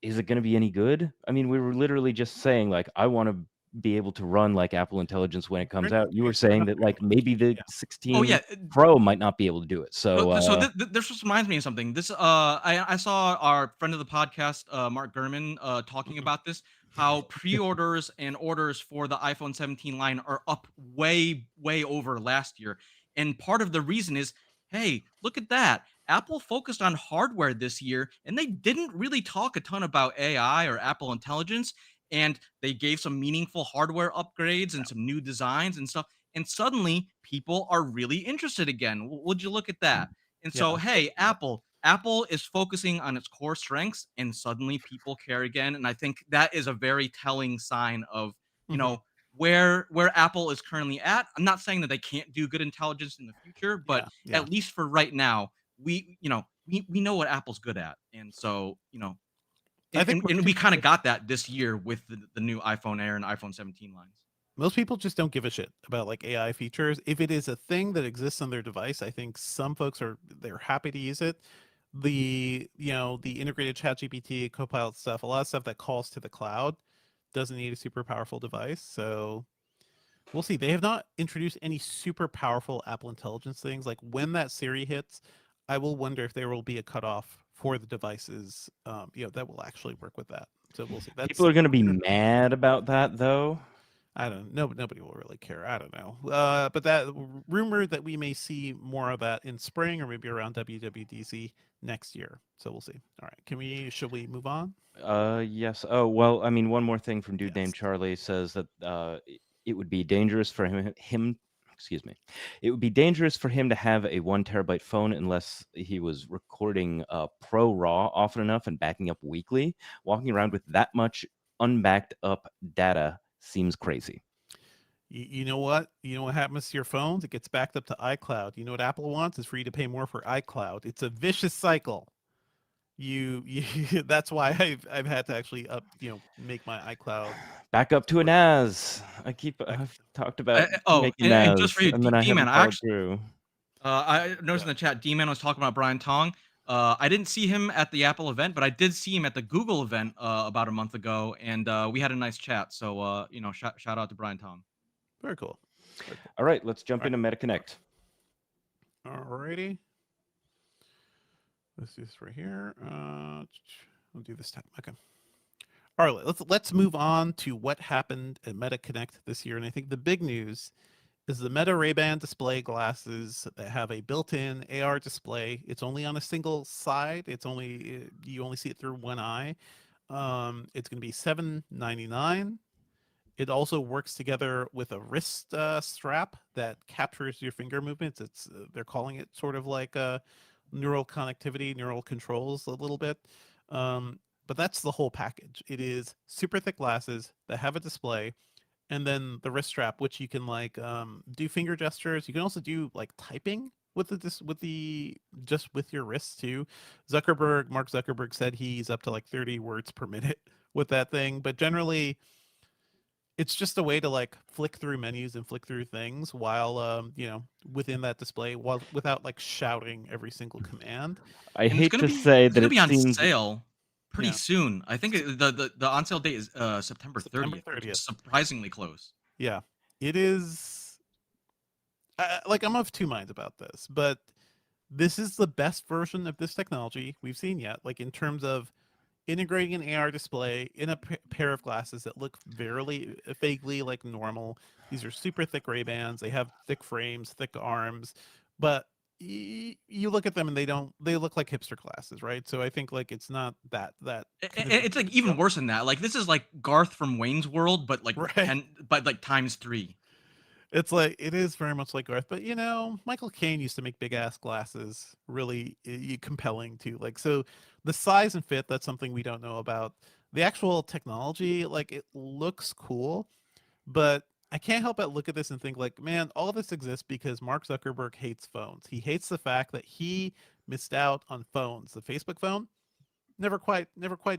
is it going to be any good? I mean, we were literally just saying, like, I want to be able to run like Apple Intelligence when it comes out. You were saying that, like, maybe the Yeah. 16 Oh yeah. Pro might not be able to do it. So, This just reminds me of something. I saw our friend of the podcast, Mark Gurman, talking Mhm. about this. How pre-orders and orders for the iPhone 17 line are up way over last year, and part of the reason is, hey, look at that. Apple focused on hardware this year, and they didn't really talk a ton about AI or Apple Intelligence, and they gave some meaningful hardware upgrades and some new designs and stuff. And suddenly, people are really interested again. Would you look at that? And so, Yeah. hey, Apple is focusing on its core strengths, and suddenly people care again. And I think that is a very telling sign of, you Mhm. know, where Apple is currently at. I'm not saying that they can't do good intelligence in the future, but Yeah. at least for right now, we know what Apple's good at. And so, I think and we kind of got that this year with the new iPhone Air and iPhone 17 lines. most people just don't give a shit about like AI features. If it is a thing that exists on their device, I think some folks they're happy to use it. The integrated chat GPT, Copilot stuff, a lot of stuff that calls to the cloud doesn't need a super powerful device. So we'll see. They have not introduced any super powerful Apple Intelligence things. Like when that Siri hits, I will wonder if there will be a cutoff for the devices, that will actually work with that. So we'll see. people are going to be mad about that, though. I don't know. Nobody will really care. I don't know. But that rumor that we may see more of that in spring or maybe around WWDC next year. So we'll see. All right. Should we move on? Yes. Oh, well, I mean, one more thing from dude named Yes. Charlie says that it would be dangerous for excuse me, it would be dangerous for him to have a 1 terabyte phone unless he was recording Pro Raw often enough and backing up weekly. Walking around with that much unbacked up data seems crazy. You know what? You know what happens to your phones? It gets backed up to iCloud. You know what Apple wants is for you to pay more for iCloud. It's a vicious cycle. You that's why I've had to actually make my iCloud Back up to a work. NAS. Back, I've talked about Oh, making and just for NAS, you, and then I D-Man, haven't followed through. I noticed yeah. in the chat, D-Man was talking about Brian Tong. I didn't see him at the Apple event, but I did see him at the Google event about a month ago, and we had a nice chat. So, shout out to Brian Tong. Very cool. Very cool. All right, let's jump All into MetaConnect. right. Alrighty. Let's do this right here. We'll do this time. Okay. All right. Let's move on to what happened at MetaConnect this year. And I think the big news is the Meta Ray-Ban display glasses that have a built-in AR display. It's only on a single side. You only see it through one eye. It's going to be $799. It also works together with a wrist strap that captures your finger movements. They're calling it sort of like neural connectivity, neural controls a little bit. But that's the whole package. It is super thick glasses that have a display, and then the wrist strap, which you can like do finger gestures. You can also do like typing with the just with your wrists too. Mark Zuckerberg said he's up to like 30 words per minute with that thing, but generally it's just a way to like flick through menus and flick through things while within that display while without like shouting every single command. I And it's hate gonna to be say it's that gonna it be on seems sale pretty Yeah. soon. I think S- the on sale date is September September 30th, which is 30th. surprisingly close. Yeah. It is like I'm of two minds about this, but this is the best version of this technology we've seen yet, like in terms of integrating an AR display in a pair of glasses that look very vaguely like normal. These are super thick Ray Bans. They have thick frames, thick arms, but you look at them and they look like hipster glasses, right? So I think like it's not that kind of It's like even jump, worse than that. Like this is like Garth from Wayne's World, but like right? times three. It's like it is very much like Garth, but Michael Caine used to make big ass glasses really compelling too. Like so, the size and fit, that's something we don't know about. The actual technology, like it looks cool, but I can't help but look at this and think like, man, all this exists because Mark Zuckerberg hates phones. He hates the fact that he missed out on phones. The Facebook phone never quite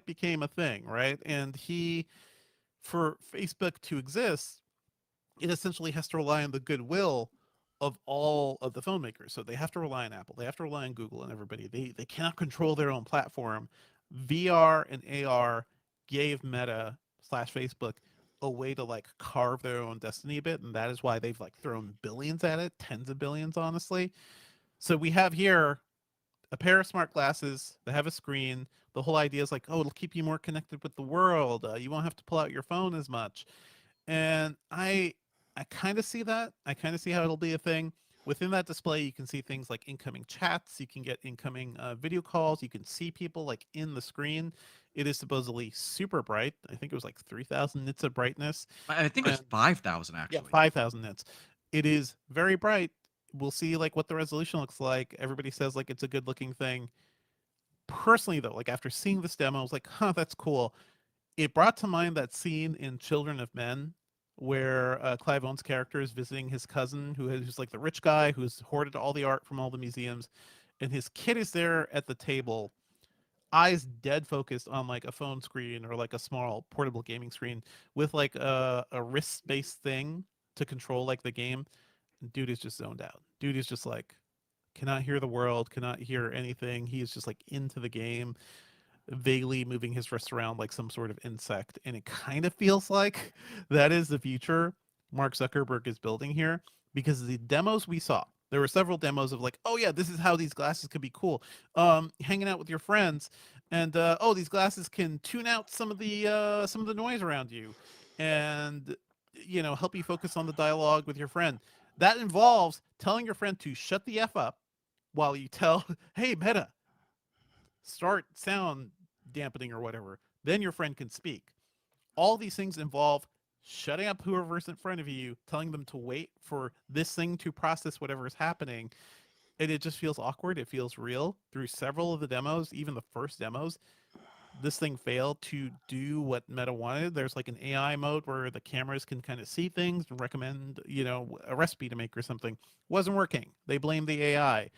became a thing, right? And for Facebook to exist, it essentially has to rely on the goodwill of all of the phone makers. So they have to rely on Apple, they have to rely on Google and everybody. They cannot control their own platform. VR and AR gave Meta slash Facebook a way to like carve their own destiny a bit, and that is why they've like thrown billions at it, tens of billions, honestly. So we have here a pair of smart glasses that have a screen. The whole idea is like, oh, it'll keep you more connected with the world. You won't have to pull out your phone as much. And I kind of see that. I kind of see how it'll be a thing. Within that display, you can see things like incoming chats. You can get incoming video calls. You can see people like in the screen. It is supposedly super bright. I think it was like 3,000 nits of brightness. I think it was And 5,000 yeah, actually. 5,000 nits. It is very bright. We'll see like what the resolution looks like. Everybody says like it's a good looking thing. Personally, though, like after seeing this demo, I was like, huh, that's cool. It brought to mind that scene in Children of Men where Clive Owen's character is visiting his cousin, who's like the rich guy who's hoarded all the art from all the museums, and his kid is there at the table, eyes dead focused on like a phone screen or like a small portable gaming screen with like a wrist-based thing to control like the game. Dude is just zoned out. Dude is just like cannot hear the world, cannot hear anything. He is just like into the game, vaguely moving his wrist around like some sort of insect. And it kind of feels like that is the future Mark Zuckerberg is building here because the demos we saw, there were several demos of like, oh yeah, this is how these glasses could be cool. Hanging out with your friends, and oh, these glasses can tune out some of the noise around you. And help you focus on the dialogue with your friend. That involves telling your friend to shut the F up while you tell, hey, Meta, start sound dampening or whatever. Then your friend can speak. All these things involve shutting up whoever's in front of you, telling them to wait for this thing to process whatever is happening. And it just feels awkward. It feels real. Through several of the demos, even the first demos, this thing failed to do what Meta wanted. There's like an AI mode where the cameras can kind of see things and recommend, a recipe to make or something. Wasn't working. They blamed the AI.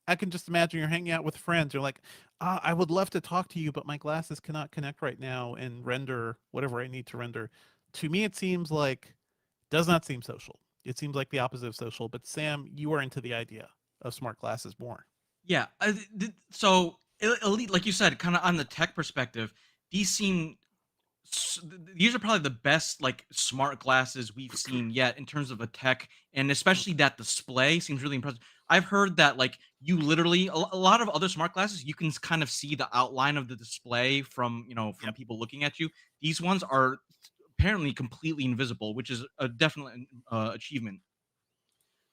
I can just imagine you're hanging out with friends. You're like, I would love to talk to you, but my glasses cannot connect right now and render whatever I need to render. To me, it seems like, does not seem social. It seems like the opposite of social. But Sam, you are into the idea of smart glasses more. Yeah. So, elite, like you said, kind of on the tech perspective, these seem these are probably the best like smart glasses we've seen yet in terms of a tech, and especially that display seems really impressive. I've heard that like you literally a lot of other smart glasses you can kind of see the outline of the display from from Yep. people looking at you. These ones are apparently completely invisible, which is a definite achievement.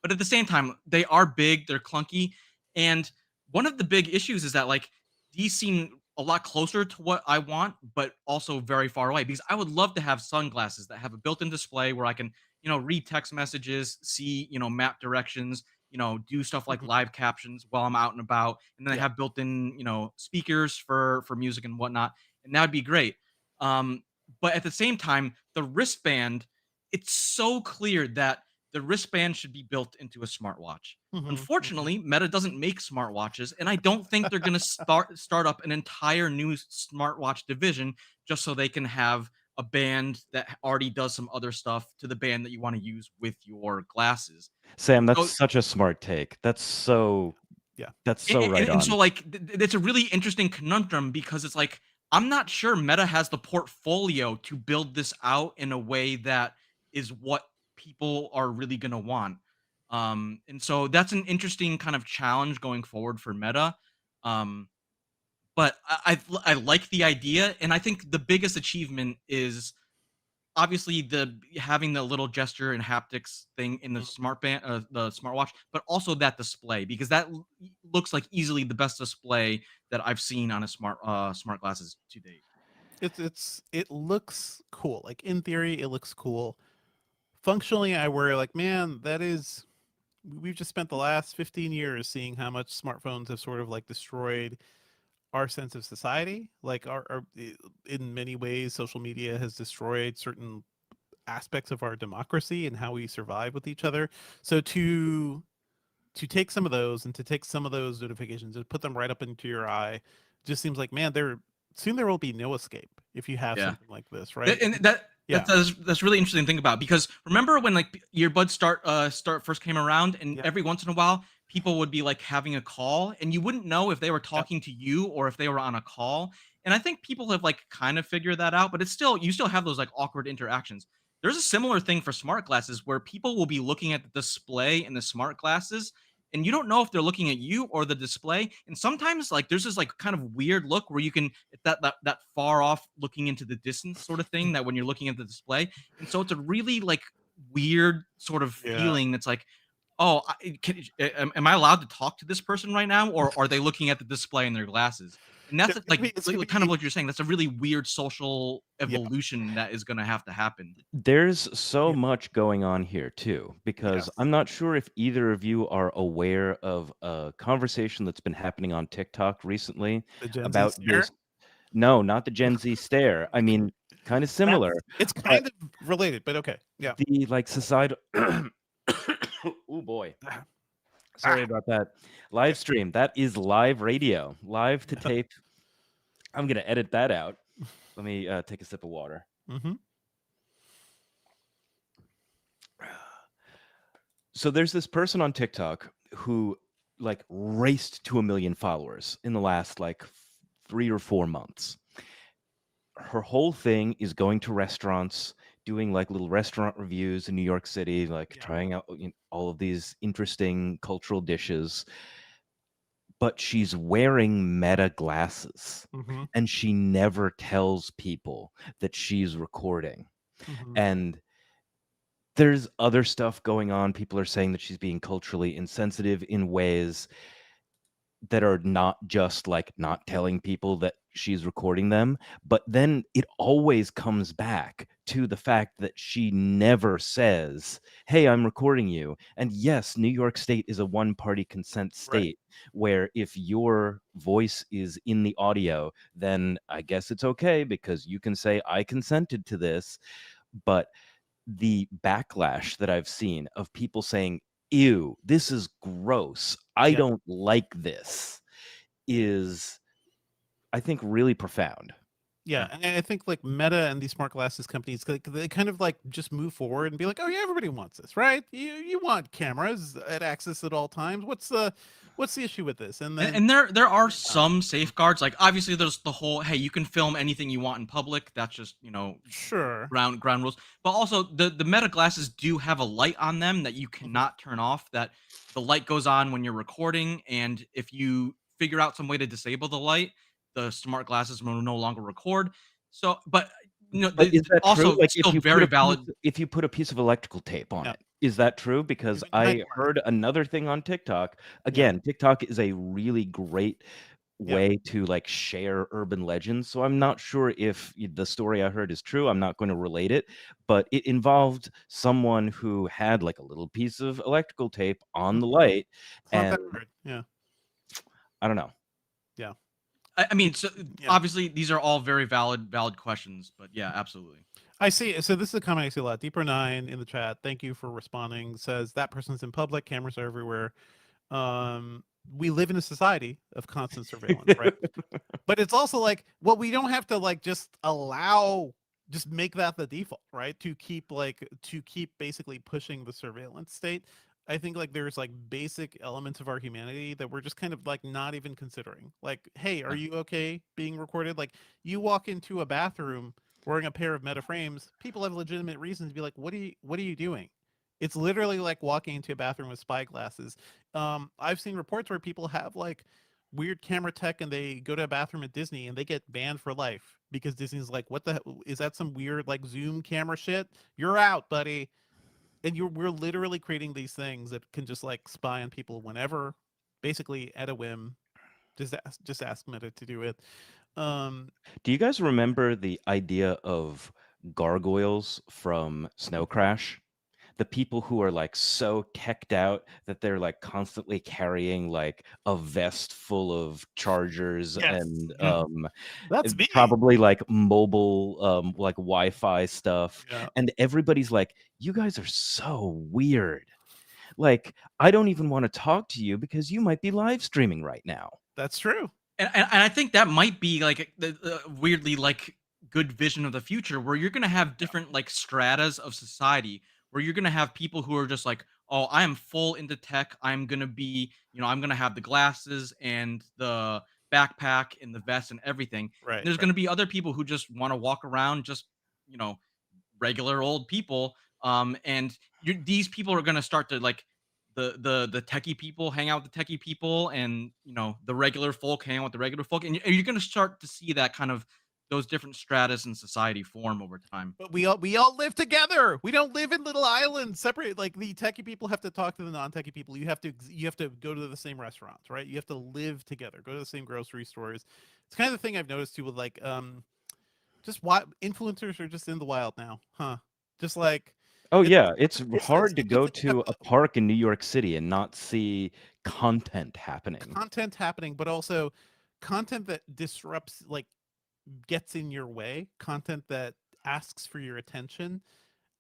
But at the same time, they are big, they're clunky, and one of the big issues is that like these seem a lot closer to what I want, but also very far away. Because I would love to have sunglasses that have a built-in display where I can, read text messages, see, map directions, do stuff like Mhm. live captions while I'm out and about, and then they Yeah. have built-in, speakers for music and whatnot, and that would be great. Um, but at the same time, the wristband, it's so clear that the wristband should be built into a smartwatch. Mhm. Mhm. Unfortunately, Meta doesn't make smartwatches, and I don't think they're going to start up an entire new smartwatch division just so they can have a band that already does some other stuff to the band that you want to use with your glasses. Sam, that's So such a smart take. Yeah. That's and, so right and so on. like it's a really interesting conundrum because it's like I'm not sure Meta has the portfolio to build this out in a way that is what people are really going to want. And so that's an interesting kind of challenge going forward for Meta. um but I like the idea, and I think the biggest achievement is obviously the having the little gesture and haptics thing in the Mhm. the smartwatch, but also that display because that looks like easily the best display that I've seen on a smart glasses to date. It looks cool. Like in theory, it looks cool. Functionally, I worry like, man, that is we've just spent the last 15 years seeing how much smartphones have sort of like destroyed our sense of society. Like in many ways, social media has destroyed certain aspects of our democracy and how we survive with each other. So to take some of those and to take some of those notifications and put them right up into your eye just seems like, man, there will be no escape if you have Yeah. something like this, right? And Yeah. that's really interesting to think about because remember when like earbuds start first came around, and Yeah. every once in a while people would be like having a call and you wouldn't know if they were Yep. talking to you or if they were on a call. And I think people have like kind of figured that out, but it's still you still have those like awkward interactions. There's a similar thing for smart glasses where people will be looking at the display in the smart glasses and you don't know if they're looking at you or the display. And sometimes like there's this like kind of weird look where you can that far off looking into the distance sort of thing that when you're looking at the display. And so it's a really like weird sort of Yeah. feeling that's like, oh, am I allowed to talk to this person right now, or are they looking at the display in their glasses? And that's It's gonna like be kind of what you're saying. That's a really weird social yeah. evolution that is going to have to happen. There's so Yeah. much going on here too, because Yes. I'm not sure if either of you are aware of a conversation that's been happening on TikTok recently The Gen Z about stare. this. No, not the Gen Z stare. I mean, kind of similar, It's but kind of related, but okay. Yeah. the like societal. Oh boy. Ah, Sorry ah, about that. Live stream. That is live radio, live to tape. I'm going to edit that out. Let me take a sip of water. mm-hmm. So there's this person on TikTok who like raced to 1 million followers in the last like 3 or 4 months. Her whole thing is going to restaurants, doing like little restaurant reviews in New York City, like Yeah. trying out all of these interesting cultural dishes. But she's wearing Meta glasses Mm-hmm. and she never tells people that she's recording. Mm-hmm. And there's other stuff going on. People are saying that she's being culturally insensitive in ways that are not just like not telling people that she's recording them, but then it always comes back to the fact that she never says, "Hey, I'm recording you." And yes, New York State is a one-party consent Right. state where if your voice is in the audio, then I guess it's okay because you can say, "I consented to this." But the backlash that I've seen of people saying, "Ew, this is gross. I Yeah. don't like this," is, I think, really profound. Yeah, and I think like Meta and these smart glasses companies, like, they kind of like just move forward and be like, "Oh yeah, everybody wants this, right? You want cameras at access at all times. What's the issue with this?" And then And there are uh, some safeguards. Like obviously, there's the whole hey, you can film anything you want in public. That's just sure, ground rules. But also the Meta glasses do have a light on them that you mhm, cannot turn off. That the light goes on when you're recording, and if you figure out some way to disable the light, the smart glasses will no longer record. So, but But is that true? also Like, still very valid. if you put a piece of electrical tape on yeah, it, is that true? Because it might I work. heard another thing on TikTok. Yeah, Again, TikTok is a really great yeah. way to, like, share urban legends, so I'm not sure if the story I heard is true. I'm not gonna relate it, but it involved someone who had, like, a little piece of electrical tape on Mhm. the light, It's not and that hard. Yeah, I don't know. yeah, I mean, so yeah. obviously these are all very valid questions. But yeah, absolutely. I see. So this is a comment I see a lot. Deeper9 in the chat. Thank you for responding. Says that person's in public. Cameras are everywhere. Um, we live in a society of constant surveillance, right? But it's also like, well, we don't have to like just make that the default, right? To keep basically pushing the surveillance state. I think like there's like basic elements of our humanity that we're just kind of like not even considering. Like, hey, are Yeah. you okay being recorded? Like, you walk into a bathroom wearing a pair of Meta frames, people have legitimate reasons to be like, what are you doing? It's literally like walking into a bathroom with spy glasses. I've seen reports where people have like weird camera tech and they go to a bathroom at Disney and they get banned for life because Disney's like, what the is that some weird like zoom camera shit? You're out, buddy. And we're literally creating these things that can just like spy on people whenever, basically at a whim. Just ask Meta to do it. Um, Do you guys remember the idea of gargoyles from Snow Crash? The people who are like so teched out that they're like constantly carrying like a vest full of chargers yes, and that's me. probably like mobile like Wi-Fi stuff, Yeah, and everybody's like, "You guys are so weird. Like, I don't even want to talk to you because you might be live streaming right now." that's true. And I think that might be like the weirdly like good vision of the future where you're gonna have different like stratas of society where you're gonna have people who are just like, oh, I am full into tech. I'm gonna be, I'm gonna have the glasses and the backpack and the vest and everything. And Right, there's right. gonna be other people who just want to walk around just, you know, regular old people. And these people are gonna start to like the techie people hang out with the techie people, and the regular folk hang out with the regular folk, and you're gonna start to see that kind of those different stratas in society form over time. But we all live together. We don't live in little islands separate. Like the techie people have to talk to the non-techie people. You have to go to the same restaurants, right? You have to live together. Go to the same grocery stores. It's kind of the thing I've noticed too with like just why influencers are just in the wild now, huh? Just like Oh it's yeah, it's it's hard to like it's go like you have to a park in New York City and not see content happening. content happening, but also content that disrupts, like gets in your way, content that asks for your attention,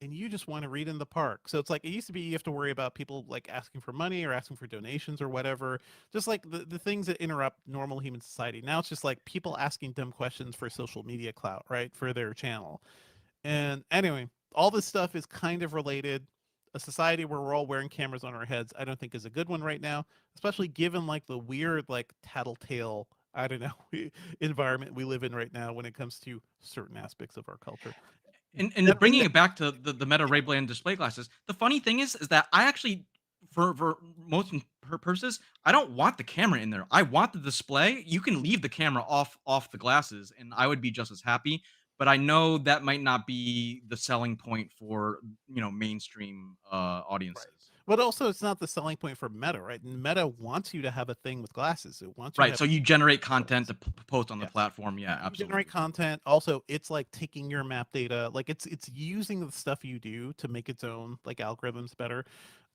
and you just want to read in the park. So it's like it used to be you have to worry about people like asking for money or asking for donations or whatever, just like the things that interrupt normal human society. Now it's just like people asking dumb questions for social media clout, right? For their channel. And anyway, all this stuff is kind of related. A society where we're all wearing cameras on our heads, I don't think is a good one right now, especially given like the weird, like tattletale, I don't know, environment we live in right now when it comes to certain aspects of our culture. And bringing Gentlemen, it back to the Meta Ray Ban display glasses, the funny thing is that I actually, for most purposes, I don't want the camera in there. I want the display. You can leave the camera off the glasses, and I would be just as happy. but I know that might not be the selling point for mainstream Right. audiences. But also, it's not the selling point for Meta, right? Meta wants you to have a thing with glasses. It wants you to Right. have So you generate content glasses. to post on the Yes. platform. Yeah, You generate absolutely. content. Also, it's like taking your map data, like it's using the stuff you do to make its own like algorithms better.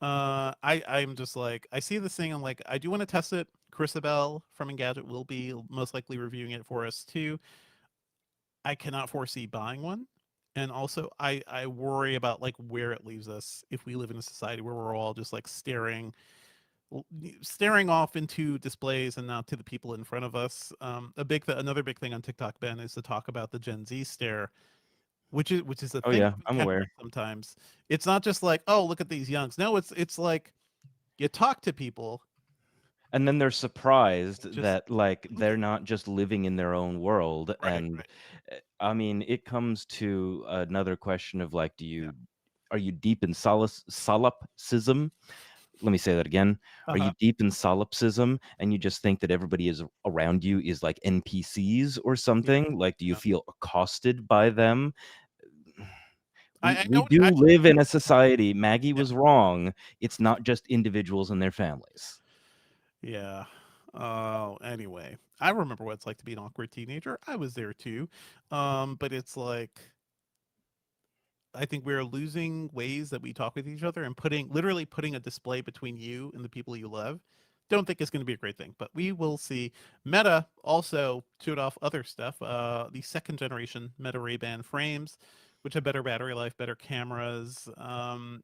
I'm just like I see this thing. I'm like I do want to test it. Chrisabel from Engadget will be most likely reviewing it for us too. I cannot foresee buying one. And also I worry about like where it leaves us if we live in a society where we're all just like staring off into displays and not to the people in front of us. Another big thing on TikTok, Ben, is to talk about the Gen Z stare, which is a Oh thing yeah, I've I'm encountered aware. sometimes. It's not just like, oh, look at these youngs. No, it's like you talk to people, And then they're surprised just that like look they're at not just living in their own world. right, And right, I mean, it comes to another question of like, yeah, are you deep in solipsism? Let me say that again. Are you uh-huh. deep in solipsism and you just think that everybody is around you is like NPCs or Yeah, something? Like, do you yeah. feel accosted by them? We I we know do actually. live in a society. Maggie Yeah, was wrong. It's not just individuals and their families. yeah. Oh, anyway, I remember what it's like to be an awkward teenager. I was there too. But it's like I think we're losing ways that we talk with each other and literally putting a display between you and the people you love. Don't think it's going to be a great thing, but we will see. Meta also showed off other stuff. The second generation Meta Ray-Ban frames, which have better battery life, better cameras.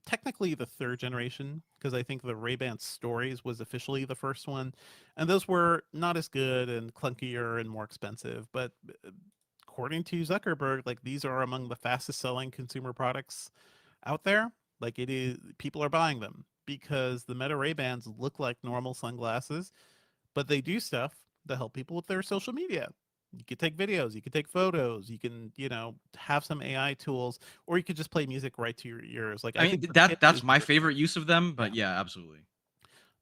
Technically the third generation, because I think the Ray-Ban Stories was officially the first one, and those were not as good and clunkier and more expensive. But according to Zuckerberg, like these are among the fastest selling consumer products out there. Like it is, people are buying them because the Meta Ray Bans look like normal sunglasses, but they do stuff to help people with their social media. You can take videos, you can take photos, you can, have some AI tools, or you could just play music right to your ears. Like I I mean, think the pitch that's is my interesting. favorite use of them, Yeah. but yeah, absolutely.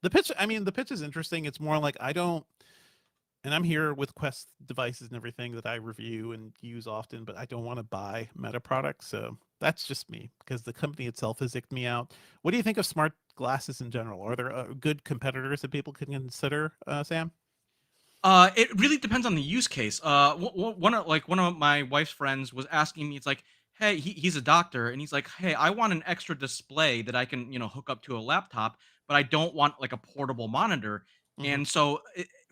The pitch is interesting. It's more like I don't and I'm here with Quest devices and everything that I review and use often, but I don't want to buy Meta products. So that's just me because the company itself has icked me out. What do you think of smart glasses in general? Are there good competitors that people can consider, Sam? It really depends on the use case. One of my wife's friends was asking me. It's like, hey, he's a doctor, and he's like, hey, I want an extra display that I can hook up to a laptop, but I don't want like a portable monitor. Hmm. And so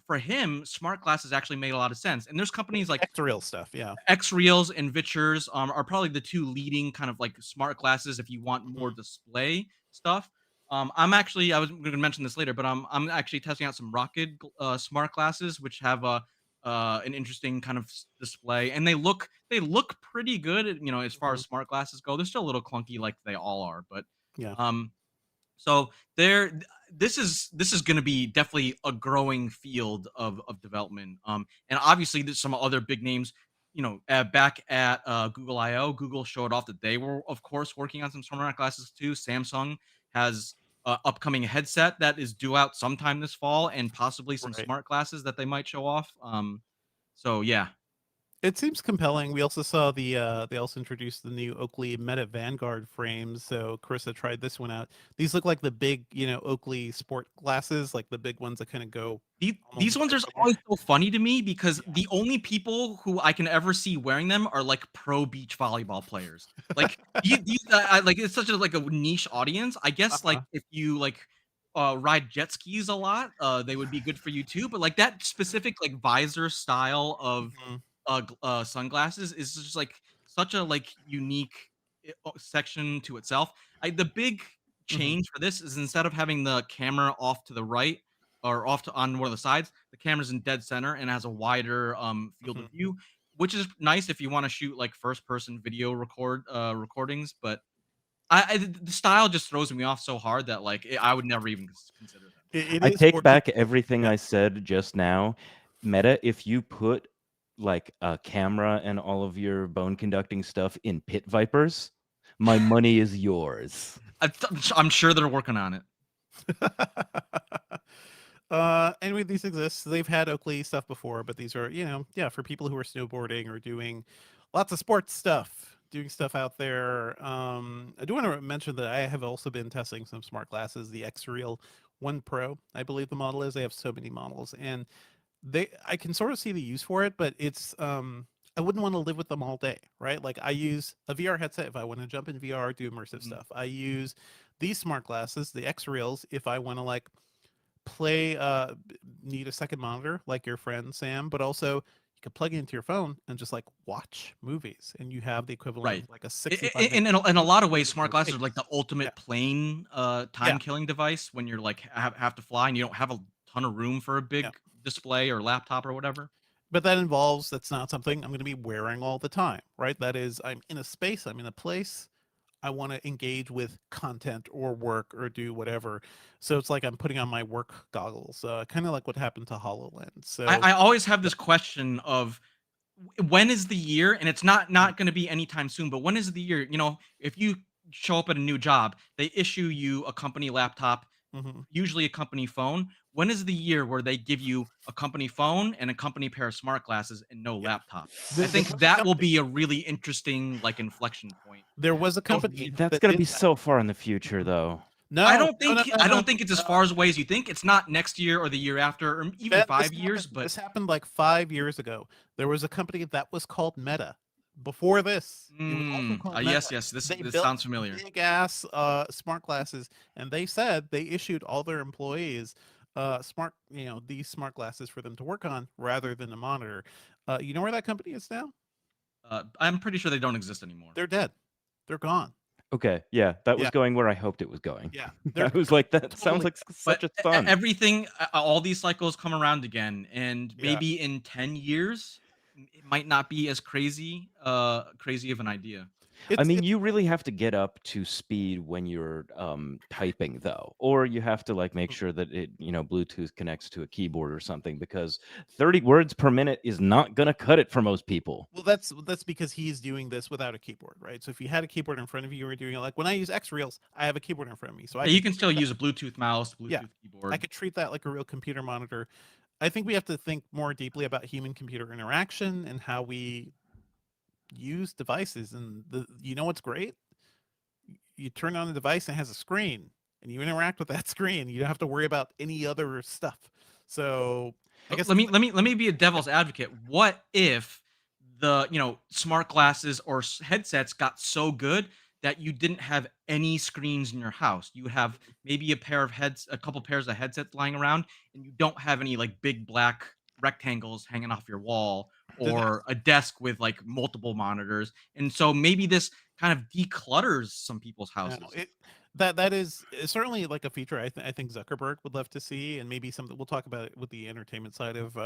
for him, smart glasses actually made a lot of sense. And there's Like companies the like X real stuff. Yeah. X-Reals and Vitchers are probably the two leading kind of like smart glasses if you want more Hmm. display stuff. I was going to mention this later, but I'm actually testing out some smart glasses, which have an interesting kind of display, and they look pretty good, as far Hmm. as smart glasses go. They're still a little clunky, like they all are, but Yeah. um, so there, this is going to be definitely a growing field of development. And obviously there's some other big names. Back at Google I/O, Google showed off that they were, of course, working on some smart glasses too. Samsung has upcoming headset that is due out sometime this fall, and possibly some Right. smart glasses that they might show off. So yeah, It seems compelling. We also saw they also introduced the new Oakley Meta Vanguard frames. So Carissa tried this one out. These look like the big, Oakley sport glasses, like the big ones that kind of go almost these look ones like are football. always so funny to me because Yeah. the only people who I can ever see wearing them are like pro beach volleyball players. Like like it's such a like a niche audience. I guess like Uh-huh. if you like ride jet skis a lot, they would be good for you too. But like that specific like visor style of Mhm. sunglasses is just like such a like unique section to itself. The big Mhm. change for this is instead of having the camera off to the right or on one of the sides, the camera's in dead center and has a wider field Mhm. of view, which is nice if you want to shoot like first person video recordings. But the style just throws me off so hard that like I would never even consider them. It I is take for back people. everything Yeah. I said just now. Meta, if you put like a camera and all of your bone conducting stuff in pit vipers, my money is yours. I'm sure they're working on it. Anyway, these exist. They've had Oakley stuff before, but these are, yeah, for people who are snowboarding or doing lots of sports stuff, doing stuff out there. I do want to mention that I have also been testing some smart glasses, the X Real 1 Pro, I believe the model is. They have so many models, and I can sort of see the use for it, but it's I wouldn't want to live with them all day, right? Like I use a VR headset if I want to jump in VR, do immersive Mhm. stuff. I use these smart glasses, the X Reals, if I want to like play need a second monitor like your friend Sam, but also you can plug it into your phone and just like watch movies, and you have the equivalent Right. of like a 65-minute In a lot of ways, movie in smart your glasses are like face. the Yeah. ultimate plane Yeah. time killing device when you're like have to fly and you don't have a ton of room for a Yeah. big display or laptop or whatever. But that involves, that's not something I'm going to be wearing all the time, right? That is, I'm in a space, I'm in a place, I want to engage with content or work or do whatever. So it's like I'm putting on my work goggles, kind of like what happened to HoloLens. So I always have yeah. this question of when is the year, and it's not going to be anytime soon, but when is the year? If you show up at a new job, they issue you a company laptop, Mhm. usually a company phone. When is the year where they give you a company phone and a company pair of smart glasses and no Yeah. laptop? I There think was a that will company. be a really interesting like inflection point. There was a So company That's that gonna did be that. so far in the future, though. No, no, no, no, I no, don't think it's as no. far away as you think. It's not next year or the year after or even Ben, this 5 years, happened. but This happened like 5 years ago. There was a company that was called Meta. Before this, it was also called yes, Meta. yes, They this built sounds familiar. big ass smart glasses, and they said they issued all their employees smart, these smart glasses for them to work on rather than a monitor. You know where that company is now? I'm pretty sure they don't exist anymore. They're dead. They're gone. Okay, yeah, that was Yeah, going where I hoped it was going. yeah. I They're was like, that sounds totally like dead. such But a fun. everything, all these cycles come around again, and Yeah. maybe in 10 years, it might not be as crazy of an idea. I It's mean, it's you really have to get up to speed when you're typing, though, or you have to like make sure that it, Bluetooth connects to a keyboard or something, because 30 words per minute is not gonna cut it for most people. Well, that's because he's doing this without a keyboard, right? So if you had a keyboard in front of you, you were doing it like when I use X Reels, I have a keyboard in front of me, so I Yeah, you can can treat still that. use a Bluetooth mouse, Yeah, Bluetooth I keyboard. could treat that like a real computer monitor. I think we have to think more deeply about human computer interaction and how we use devices. And you know what's great? You turn on the device and it has a screen, and you interact with that screen. You don't have to worry about any other stuff. So I guess it's like, Let me be a yeah, devil's advocate. What if the smart glasses or headsets got so good that you didn't have any screens in your house? You have maybe a couple pairs of headsets lying around, and you don't have any like big black rectangles hanging off your wall or disaster. a desk with like multiple monitors. And so maybe this kind of declutters some people's No, houses. that is certainly like a feature I think Zuckerberg would love to see, and maybe something we'll talk about it with the entertainment side of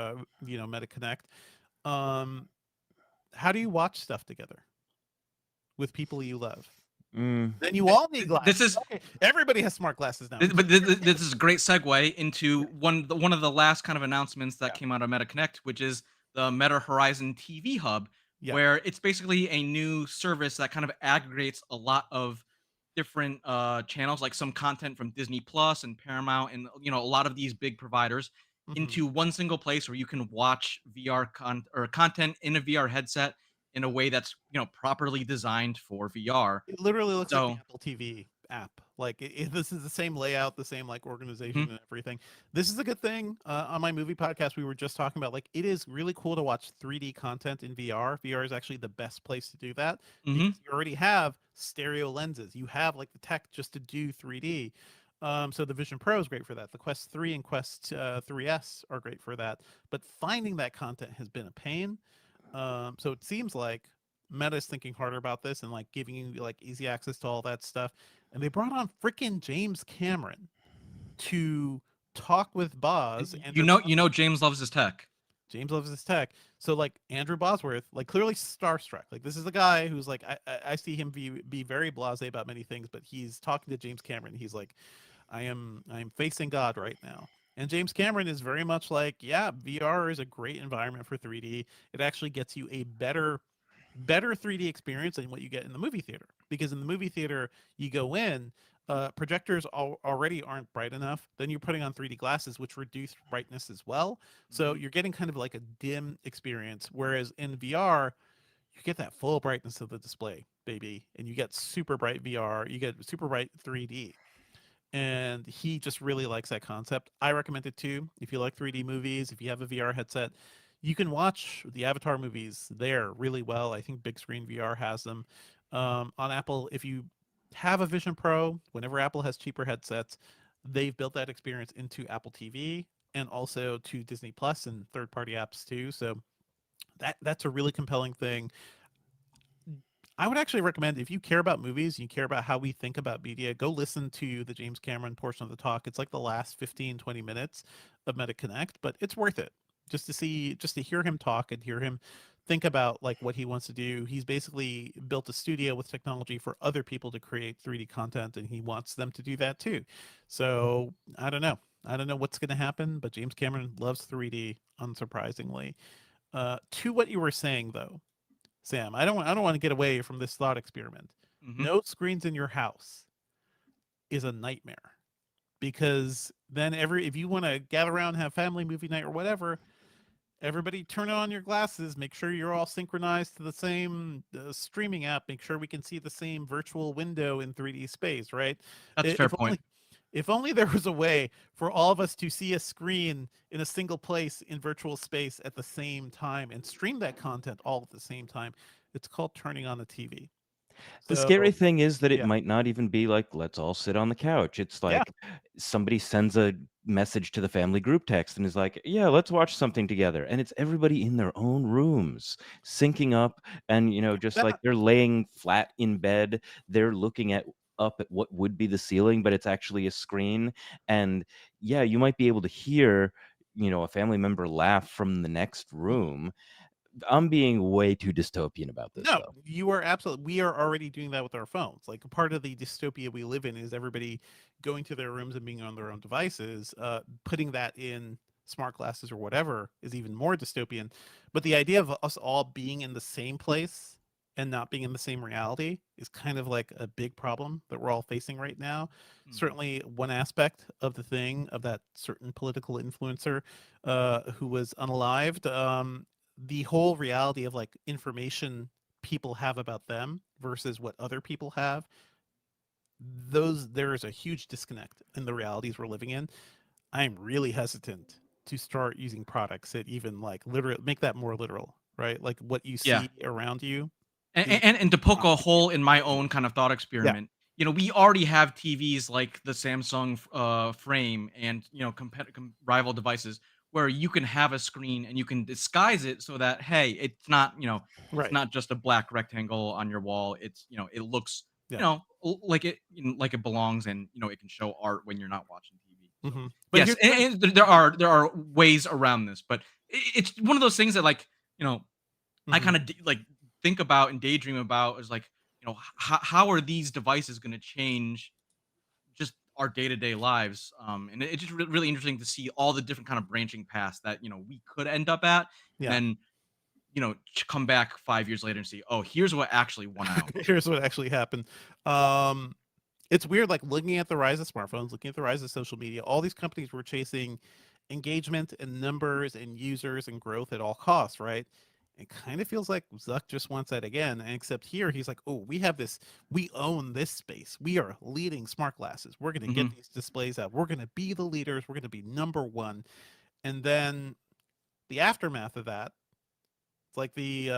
Meta Connect. Um, how do you watch stuff together with people you love? Mm, Then you all need This glasses. is Okay, everybody has smart glasses now, But including your this is a kids. great segue into one of the last kind of announcements that Yeah, came out of Meta Connect, which is the Meta Horizon TV Hub, yeah. where it's basically a new service that kind of aggregates a lot of different channels, like some content from Disney Plus and Paramount, and a lot of these big providers, Hmm. into one single place where you can watch or content in a VR headset in a way that's properly designed for VR. It literally looks like the So. Apple TV app. Like this is the same layout, the same like Mhm. organization and everything. This is a good thing. On my movie podcast, we were just talking about like it is really cool to watch 3D content in VR. VR is actually the best place to do that Mhm. because you already have stereo lenses. You have like the tech just to do 3D. So the Vision Pro is great for that. The Quest 3 and Quest 3S are great for that. But finding that content has been a pain. So it seems like Meta is thinking harder about this and like giving you like easy access to all that stuff. And they brought on freaking James Cameron to talk with Boz, Andrew James loves his tech. James loves his tech. So like Andrew Bosworth, like clearly starstruck. Like this is a guy who's like I see him be very blasé about many things, but he's talking to James Cameron. He's like, I am facing God right now. And James Cameron is very much like, yeah, VR is a great environment for 3D. It actually gets you a better 3D experience than what you get in the movie theater. Because in the movie theater, you go in, projectors already aren't bright enough. Then you're putting on 3D glasses, which reduce brightness as well. So Mhm. you're getting kind of like a dim experience. Whereas in VR, you get that full brightness of the display, baby, and you get super bright VR, you get super bright 3D. And he just really likes that concept. I recommend it too. If you like 3D movies, if you have a VR headset, you can watch the Avatar movies there really well. I think Big Screen VR has them. On Apple, if you have a Vision Pro, whenever Apple has cheaper headsets, they've built that experience into Apple TV and also to Disney Plus and third-party apps too. So that's a really compelling thing. I would actually recommend if you care about movies, you care about how we think about media, go listen to the James Cameron portion of the talk. It's like the last 15, 20 minutes of MetaConnect, but it's worth it just to hear him talk and hear him think about like what he wants to do. He's basically built a studio with technology for other people to create 3D content and he wants them to do that too. So I don't know. I don't know what's going to happen, but James Cameron loves 3D, unsurprisingly. To what you were saying though, Sam, I don't want to get away from this thought experiment. Hmm. No screens in your house is a nightmare because then every if you want to gather around, have family movie night or whatever, everybody turn on your glasses, make sure you're all synchronized to the same streaming app, make sure we can see the same virtual window in 3D space, right? That's a fair point. If only there was a way for all of us to see a screen in a single place in virtual space at the same time and stream that content all at the same time. It's called turning on the TV. The scary So, thing is that it yeah. might not even be like, let's all sit on the couch. It's Yeah. like somebody sends a message to the family group text and is like, yeah, let's watch something together. And it's everybody in their own rooms syncing up. And, just like That they're laying flat in bed, they're looking at up at what would be the ceiling, but it's actually a screen. And yeah, you might be able to hear, a family member laugh from the next room. I'm being way too dystopian about this, No, though. you are absolutely. We are already doing that with our phones. Like part of the dystopia we live in is everybody going to their rooms and being on their own devices. Putting that in smart glasses or whatever is even more dystopian. But the idea of us all being in the same place and not being in the same reality is kind of like a big problem that we're all facing right now. Mhm. Certainly, one aspect of the thing of that certain political influencer who was unalived. The whole reality of like information people have about them versus what other people have, those there is a huge disconnect in the realities we're living in. I'm really hesitant to start using products that even like literal make that more literal, right? Like what you Yeah. see around you And, is and to poke not a what you hole in my feel. own kind of thought Yeah, experiment, we already have TVs like the Samsung frame and rival devices where you can have a screen and you can disguise it so that hey, it's right. not just a black rectangle on your wall. It's it looks Yeah. like like it belongs, and it can show art when you're not watching TV. So But yes, here's the thing. and there are ways around this, but it's one of those things that like I Mhm. kind of like think about and daydream about is like, how are these devices going to change just our day to day lives? And it's just really interesting to see all the different kind of branching paths that we could end up at, and Yeah. then come back 5 years later and see, oh, here's what actually won out. Here's what actually happened. Um, it's weird, like looking at the rise of smartphones, looking at the rise of social media. All these companies were chasing engagement and numbers and users and growth at all costs, right? It kind of feels like Zuck just wants that again. And except here, he's like, "Oh, we have this. We own this space. We are leading smart glasses. We're going to get Hmm. these displays out. We're going to be the leaders. We're going to be number one." And then the aftermath of that, it's like the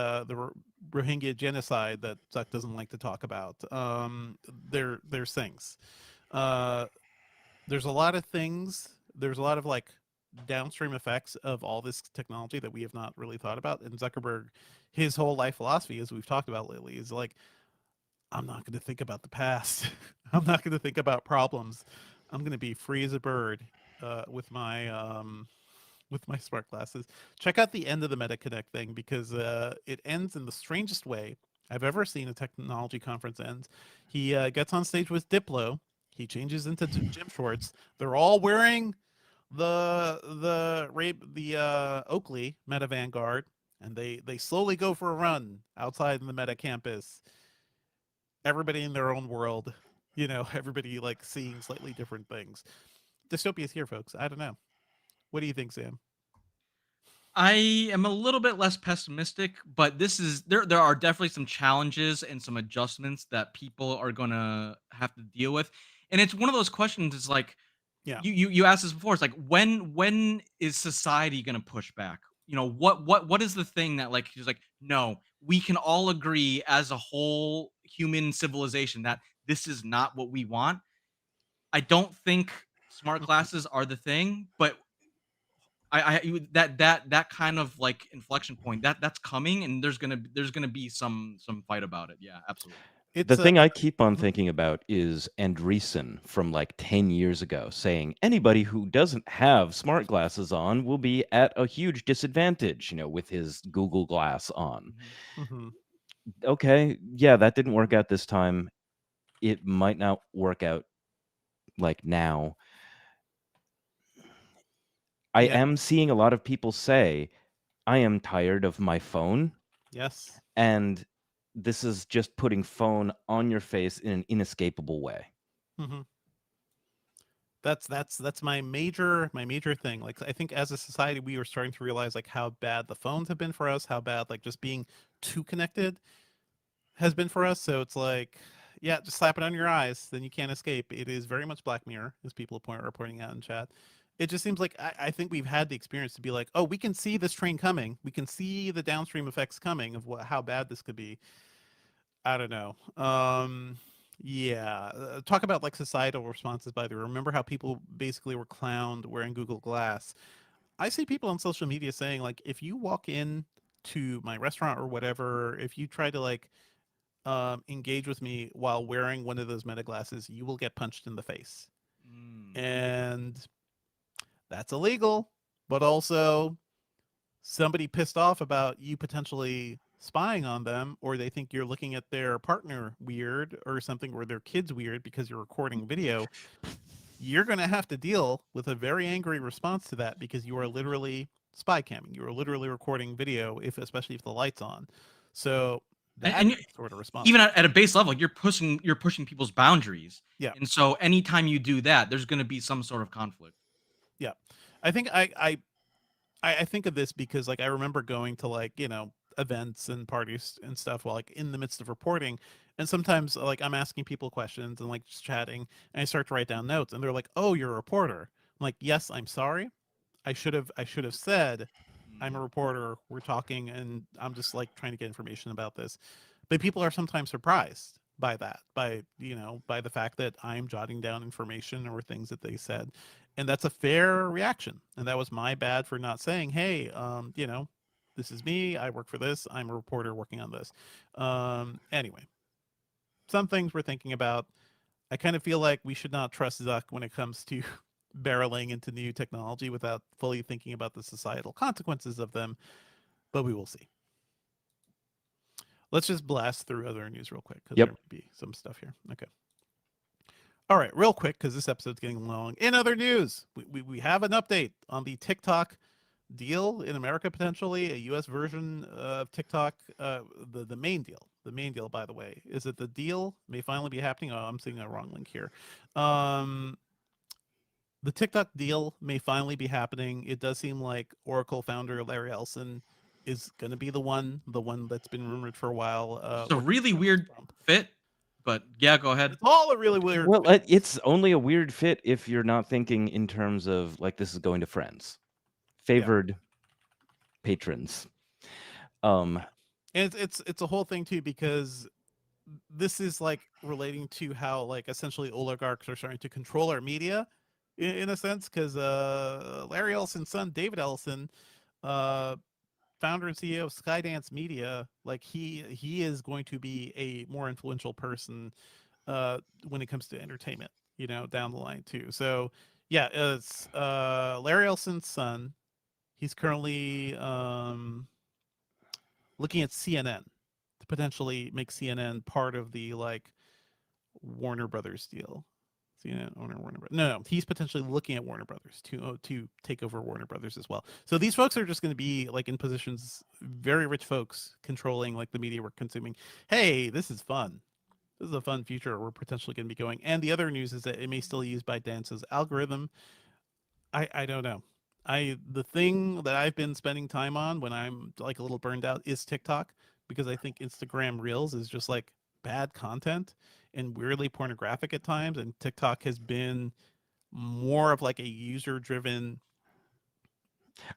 Rohingya genocide that Zuck doesn't like to talk about. There's things. Uh, there's a lot of things. There's a lot of like downstream effects of all this technology that we have not really thought about. And Zuckerberg, his whole life philosophy, as we've talked about lately, is like, I'm not going to think about the past. I'm not going to think about problems. I'm going to be free as a bird with my smart glasses. Check out the end of the MetaConnect thing because it ends in the strangest way I've ever seen a technology conference end. He gets on stage with Diplo. He changes into gym shorts. They're all wearing the Oakley Meta Vanguard, and they slowly go for a run outside in the Meta campus. Everybody in their own world, everybody like seeing slightly different things. Dystopia's here, folks. I don't know. What do you think, Sam? I am a little bit less pessimistic, but there are definitely some challenges and some adjustments that people are gonna have to deal with. And it's one of those questions, it's like Yeah. you asked this before. It's like when is society gonna push back? What is the thing that like he's like, no, we can all agree as a whole human civilization that this is not what we want. I don't think smart Mhm. glasses are the thing, but that kind of like inflection point that's coming, and there's gonna be some fight about it. Yeah, absolutely. The It's thing I keep on mhm. thinking about is Andreessen from like 10 years ago saying anybody who doesn't have smart glasses on will be at a huge disadvantage, with his Google Glass on. Mhm. Mhm. Okay, yeah, that didn't work out this time. It might not work out like now. I Yeah. am seeing a lot of people say, I am tired of my phone, Yes. and this is just putting phone on your face in an inescapable way. Mhm. That's my major thing. Like I think as a society we are starting to realize like how bad the phones have been for us, how bad like just being too connected has been for us. So it's like, yeah, just slap it on your eyes, then you can't escape. It is very much Black Mirror, as people are pointing out in chat. It just seems like I think we've had the experience to be like, oh, we can see this train coming. We can see the downstream effects coming of how bad this could be. I don't know. Yeah. Talk about like societal responses. By the way, remember how people basically were clowned wearing Google Glass? I see people on social media saying like, if you walk in to my restaurant or whatever, if you try to like engage with me while wearing one of those meta glasses, you will get punched in the face. Mm. And that's illegal, but also somebody pissed off about you potentially spying on them, or they think you're looking at their partner weird or something, or their kids weird because you're recording video, you're going to have to deal with a very angry response to that because you are literally spy camming. You are literally recording video, if especially if the light's on. So And that's sort of even responsible. at a base level, you're pushing people's boundaries, Yeah. and so anytime you do that, there's gonna be some sort of conflict. Yeah. I think I think of this because like I remember going to like, events and parties and stuff while like in the midst of reporting. And sometimes like I'm asking people questions and like just chatting and I start to write down notes and they're like, oh, you're a reporter. I'm like, yes, I'm sorry. I should have said I'm a Mm. reporter. We're talking and I'm just like trying to get information about this. But people are sometimes surprised by that, by the fact that I'm jotting down information or things that they said. And that's a fair reaction. And that was my bad for not saying, hey, this is me. I work for this. I'm a reporter working on this. Anyway, some things we're thinking about. I kind of feel like we should not trust Zuck when it comes to barreling into new technology without fully thinking about the societal consequences of them, but we will see. Let's just blast through other news real quick because there Yep. might be some stuff here. Okay. All right, real quick because this episode's getting long. In other news, we have an update on the TikTok deal in America, potentially a U.S. version of TikTok. The main deal, by the way, is that the deal may finally be happening. Oh, I'm seeing a wrong link here. Um, the TikTok deal may finally be happening. It does seem like Oracle founder Larry Ellison is going to be the one that's been rumored for a while, Which is a working really with weird Trump. fit, but yeah, go ahead. It's all a really weird Well, fit. it's only a weird fit if you're not thinking in terms of like this is going to friends, Yeah. favored patrons. Um, Yeah. And it's a whole thing too because this is like relating to how like essentially oligarchs are starting to control our media in a sense because Larry Ellison's son David Ellison, uh, founder and CEO of Skydance Media, like he is going to be a more influential person when it comes to entertainment, down the line too. So yeah, it's Larry Ellison's son. He's currently looking at CNN to potentially make CNN part of the like Warner Brothers deal. CNN owner Warner Brothers. No, he's potentially looking at Warner Brothers to take over Warner Brothers as well. So these folks are just going to be like in positions, very rich folks controlling like the media we're consuming. Hey, this is fun. This is a fun future we're potentially going to be going. And the other news is that it may still use ByteDance's algorithm. I don't know. The thing that I've been spending time on when I'm like a little burned out is TikTok, because I think Instagram Reels is just like bad content and weirdly pornographic at times, and TikTok has been more of like a user driven.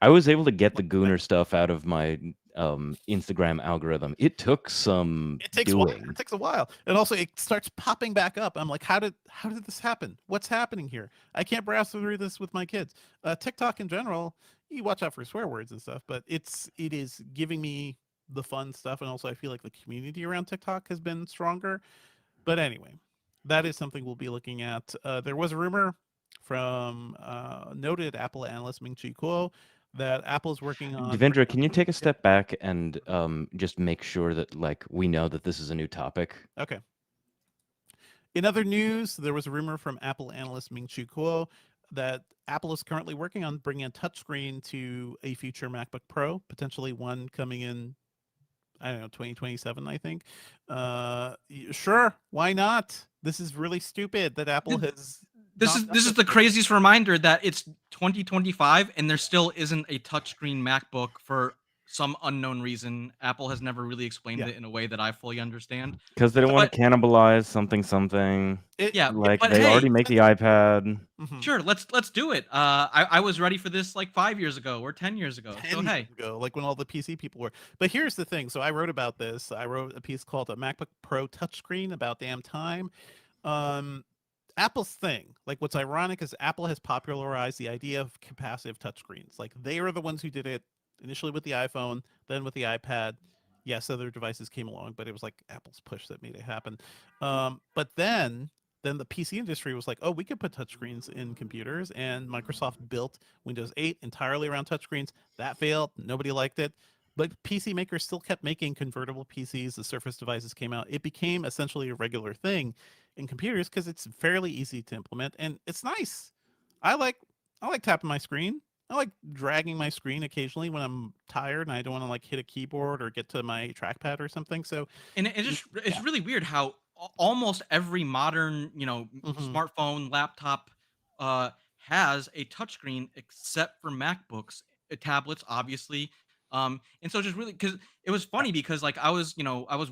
I was able to get the Gooner stuff out of my Instagram algorithm. It took some It takes a while. doing. It takes a while, and also it starts popping back up. I'm like, how did this happen? What's happening here? I can't browse through this with my kids. TikTok in general, you watch out for swear words and stuff, but it is giving me the fun stuff, and also I feel like the community around TikTok has been stronger. But anyway, that is something we'll be looking at. There was a rumor from noted Apple analyst Ming-Chi Kuo that Apple is working on. Devendra, can you take a step back and just make sure that like we know that this is a new topic? Okay. In other news, there was a rumor from Apple analyst Ming-Chi Kuo that Apple is currently working on bringing a touchscreen to a future MacBook Pro, potentially one coming in, I don't know, 2027, I think. Sure, why not? This is really stupid that Apple has. This is the craziest reminder that it's 2025 and there still isn't a touchscreen MacBook for some unknown reason. Apple has never really explained it in a way that I fully understand. Because they don't want to cannibalize something. Like but they hey, already make the iPad. Sure, let's do it. I was ready for this like 5 years ago or 10 years ago. So hey, like when all the PC people were. But here's the thing. So I wrote about this. I wrote a piece called "A MacBook Pro Touchscreen About Damn Time." Apple's thing, like what's ironic is Apple has popularized the idea of capacitive touchscreens. Like they are the ones who did it initially with the iPhone, then with the iPad. Yes, other devices came along, but it was like Apple's push that made it happen. But then the PC industry was like, oh, we could put touchscreens in computers, and Microsoft built Windows 8 entirely around touchscreens. That failed. Nobody liked it. But PC makers still kept making convertible PCs. The Surface devices came out. It became essentially a regular thing in computers because it's fairly easy to implement and it's nice. I like I like tapping my screen. I like dragging my screen occasionally when I'm tired and I don't want to like hit a keyboard or get to my trackpad or something. So it's really weird how almost every modern smartphone laptop has a touchscreen except for MacBooks, tablets obviously. And so just really because it was funny because like I was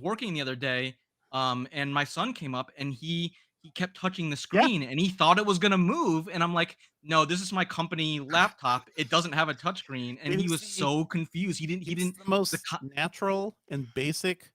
working the other day, and my son came up and he kept touching the screen and he thought it was gonna move, and I'm like, no, this is my company laptop. It doesn't have a touchscreen, and he was so confused. He didn't. The most natural and basic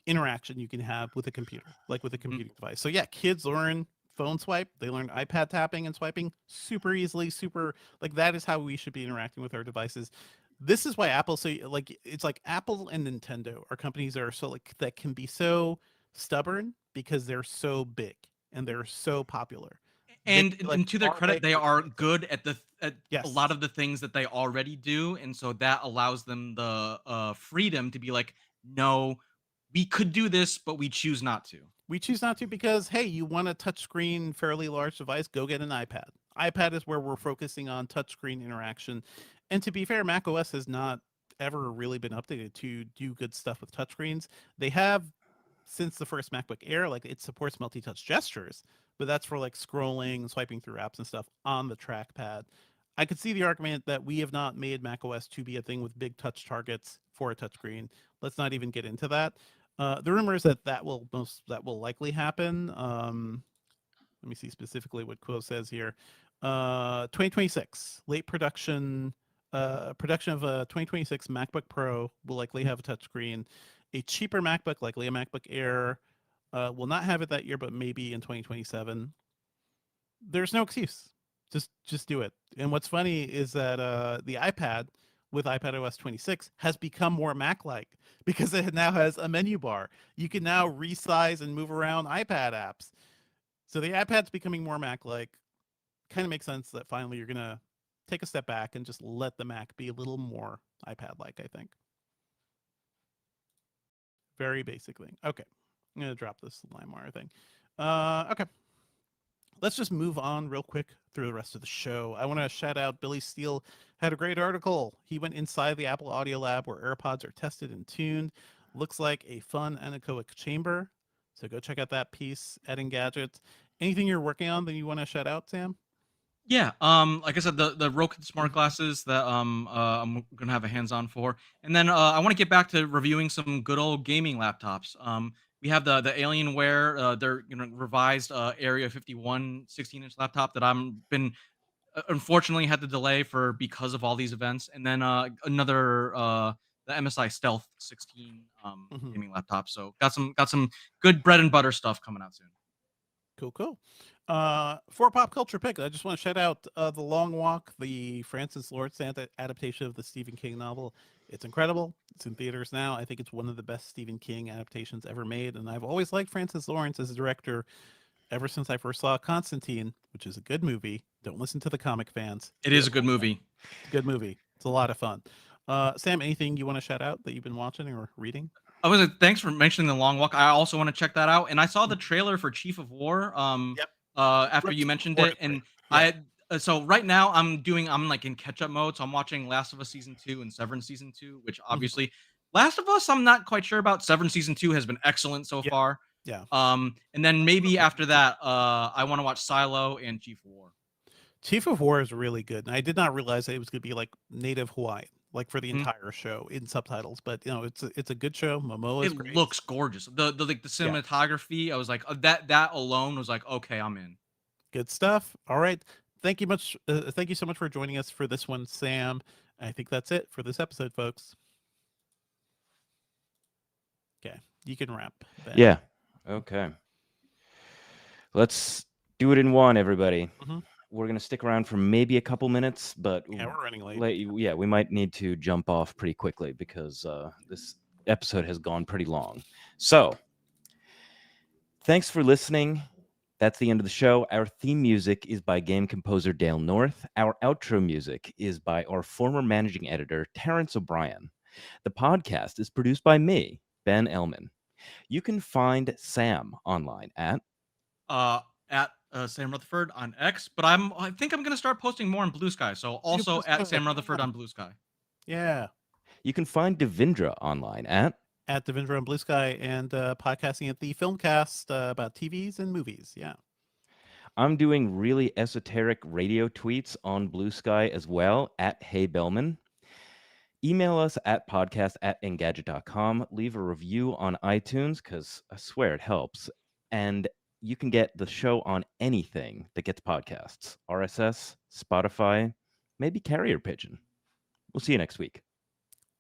interaction you can have with a computer, like with a computing device. So yeah, kids learn phone swipe, they learn iPad tapping and swiping super easily, super like that is how we should be interacting with our devices. This is why Apple like it's like Apple and Nintendo are companies that are so like that can be so stubborn because they're so big and they're so popular. And to their credit, they are good at a lot of the things that they already do, and so that allows them the freedom to be like, no, we could do this, but we choose not to. We choose not to because hey, you want a touchscreen, fairly large device, go get an iPad. iPad is where we're focusing on touchscreen interaction. And to be fair, Mac OS has not ever really been updated to do good stuff with touchscreens. They have since the first MacBook Air, like it supports multi-touch gestures, but that's for like scrolling, swiping through apps and stuff on the trackpad. I could see the argument that we have not made macOS to be a thing with big touch targets for a touchscreen. Let's not even get into that. The rumor is that will likely happen. Let me see specifically what Quo says here. 2026 late production. Production of a 2026 MacBook Pro will likely have a touchscreen. A cheaper MacBook, likely a MacBook Air, will not have it that year, but maybe in 2027. There's no excuse. Just do it. And what's funny is that the iPad with iPadOS 26 has become more Mac-like because it now has a menu bar. You can now resize and move around iPad apps. So the iPad's becoming more Mac-like. Kind of makes sense that finally you're gonna take a step back and just let the Mac be a little more iPad-like, I think. Very basic thing. Okay. I'm gonna drop this LimeWire thing. Okay. Let's just move on real quick through the rest of the show. I want to shout out Billy Steele had a great article. He went inside the Apple Audio Lab where AirPods are tested and tuned. Looks like a fun anechoic chamber. So go check out that piece at Engadget. Anything you're working on that you want to shout out, Sam? Yeah, like I said, the Roku smart glasses that I'm gonna have a hands-on for, and then I want to get back to reviewing some good old gaming laptops. We have the Alienware, their revised Area 51 16-inch laptop that I'm been unfortunately had to delay for because of all these events, and then another the MSI Stealth 16 Mhm. gaming laptop. So got some good bread and butter stuff coming out soon. Cool, cool. For a pop culture pick, I just want to shout out The Long Walk, the Francis Lawrence adaptation of the Stephen King novel. It's incredible. It's in theaters now. I think it's one of the best Stephen King adaptations ever made, and I've always liked Francis Lawrence as a director ever since I first saw Constantine, which is a good movie. Don't listen to the comic fans. It It's is a good movie. a good movie. It's a lot of fun. Sam, anything you want to shout out that you've been watching or reading? Thanks for mentioning the long walk. I also want to check that out. And I saw the trailer for Chief of War Yep. after you Rips mentioned War it. is great. And Yeah. so right now I'm like in catch up mode. So I'm watching Last of Us season 2 and Severance season 2, which Mhm. obviously Last of Us I'm not quite sure about. Severance season 2 has been excellent so Yeah. far. Yeah. And then maybe after that I want to watch Silo and Chief of War. Chief of War is really good, and I did not realize that it was going to be like native Hawaiian, like for the Mhm. entire show in subtitles. But it's a good show. Momoa is It great. looks gorgeous. The like the Yeah, cinematography, I was like that alone was like, okay, I'm in. good stuff. All right, thank you much. Thank you so much for joining us for this one, Sam. I think that's it for this episode, folks. Okay, you can wrap, Ben. Yeah. Okay. Let's do it in one, everybody. Hmm. We're gonna stick around for maybe a couple minutes, but Yeah, we're running late. yeah, we might need to jump off pretty quickly because this episode has gone pretty long. So, thanks for listening. That's the end of the show. Our theme music is by game composer Dale North. Our outro music is by our former managing editor, Terrence O'Brien. The podcast is produced by me, Ben Elman. You can find Sam online at uh, at Sam Rutherford on X, but I think I'm gonna start posting more on Blue Sky. So You also post at that. Sam Rutherford Yeah. on Blue Sky. Yeah. you can find Devindra online At Devindra on Blue Sky and podcasting at the Filmcast about TVs and movies. Yeah. I'm doing really esoteric radio tweets on Blue Sky as well at Hey Bellman. Email us at podcast@engadget.com. Leave a review on iTunes because I swear it helps. And you can get the show on anything that gets podcasts RSS, Spotify, maybe Carrier Pigeon. We'll see you next week.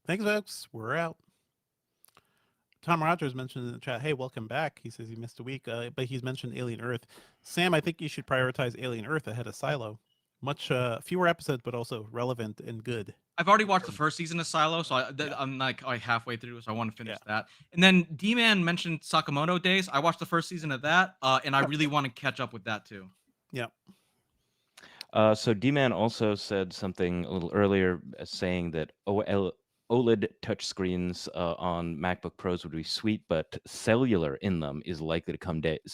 Thanks, folks. We're out. Tom Rogers mentioned in the chat, hey, welcome back. He says he missed a week, but he's mentioned Alien Earth. Sam, I think you should prioritize Alien Earth ahead of Silo. Much fewer episodes, but also relevant and good. I've already watched the first season of Silo, so Yeah. I'm like halfway through, so I want to finish Yeah. that. And then D-Man mentioned Sakamoto Days. I watched the first season of that, and I really want to catch up with that too. Yeah. So D-Man also said something a little earlier saying that OLED touchscreens on MacBook Pros would be sweet, but cellular in them is likely to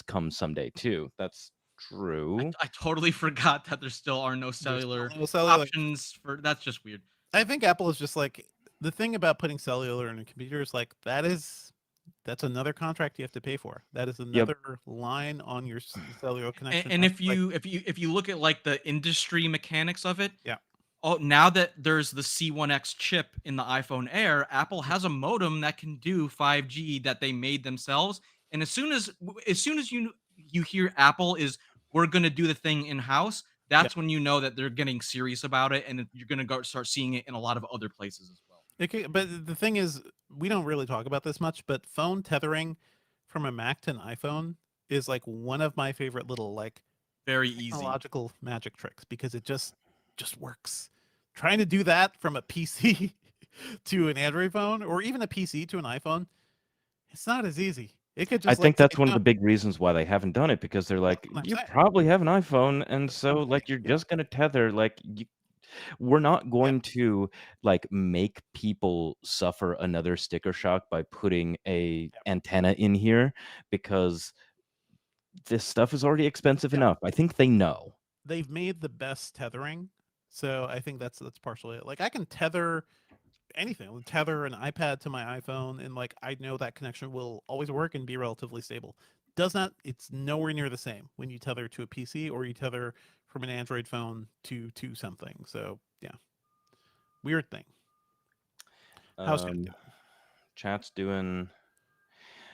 come someday too. That's true. I totally forgot that there still are no There's still cellular no cellular. options for. That's just weird. I think Apple is just like the thing about putting cellular in a computer is like that's another contract you have to pay for. That is Yep. another line on your cellular connection. And if you look at like the industry mechanics of it, Yeah. oh, now that there's the C1X chip in the iPhone Air, Apple has a modem that can do 5G that they made themselves. And as soon as you hear Apple is we're gonna do the thing in house, Yeah. that's when you know that they're getting serious about it, and you're gonna go start seeing it in a lot of other places as well. But the thing is, we don't really talk about this much, but phone tethering from a Mac to an iPhone is like one of my favorite little like Very easy. technological magic tricks because it just works. Trying to do that from a PC to an Android phone or even a PC to an iPhone, it's not as easy. It could I just think like say, that's one of no, the big reasons why they haven't done it because they're like, that's what I'm you saying. probably have an iPhone, and That's what so I'm like saying. you're Yeah. just gonna tether. Like we're not Yeah. going to like make people suffer another sticker shock by putting a Yeah. antenna in here because this stuff is already expensive Yeah. enough. I think they know. They've made the best tethering. So I think that's partially it. Like I can tether anything. I'll tether an iPad to my iPhone and like I know that connection will always work and be relatively stable. Does not it's nowhere near the same when you tether to a PC or you tether from an Android phone to something. So yeah, weird thing. How's chat Um, doing? Chat's doing.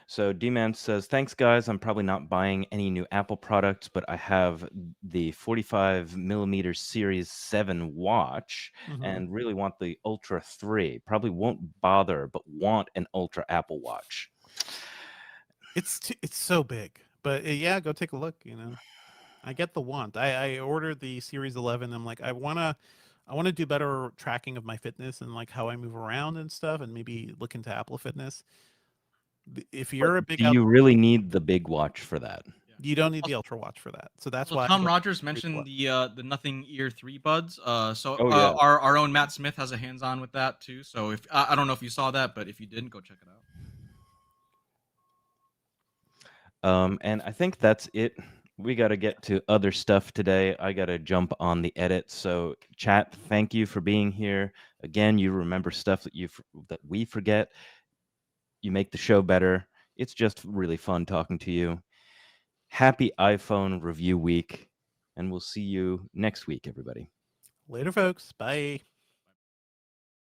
So D-Man says, thanks guys. I'm probably not buying any new Apple products, but I have the 45 millimeter Series 7 watch Hmm. and really want the Ultra 3. Probably won't bother, but want an Ultra Apple Watch. It's so big, but yeah, go take a look. I get the want. I ordered the Series 11. I'm like, I want to do better tracking of my fitness and like how I move around and stuff, and maybe look into Apple Fitness. If But you're a big do out, you really need the big watch for that? Yeah. you don't need the Also, Ultra Watch for that. So that's also, why I Tom go Rogers Series mentioned 11. the Nothing Ear 3 buds. Oh yeah. Our own Matt Smith has a hands on with that too. So if I don't know if you saw that, but if you didn't, go check it out. And I think that's it. We got to get to other stuff today. I got to jump on the edit. So, chat, thank you for being here. Again, you remember stuff that we forget. You make the show better. It's just really fun talking to you. Happy iPhone review week, and we'll see you next week, everybody. Later, folks. Bye.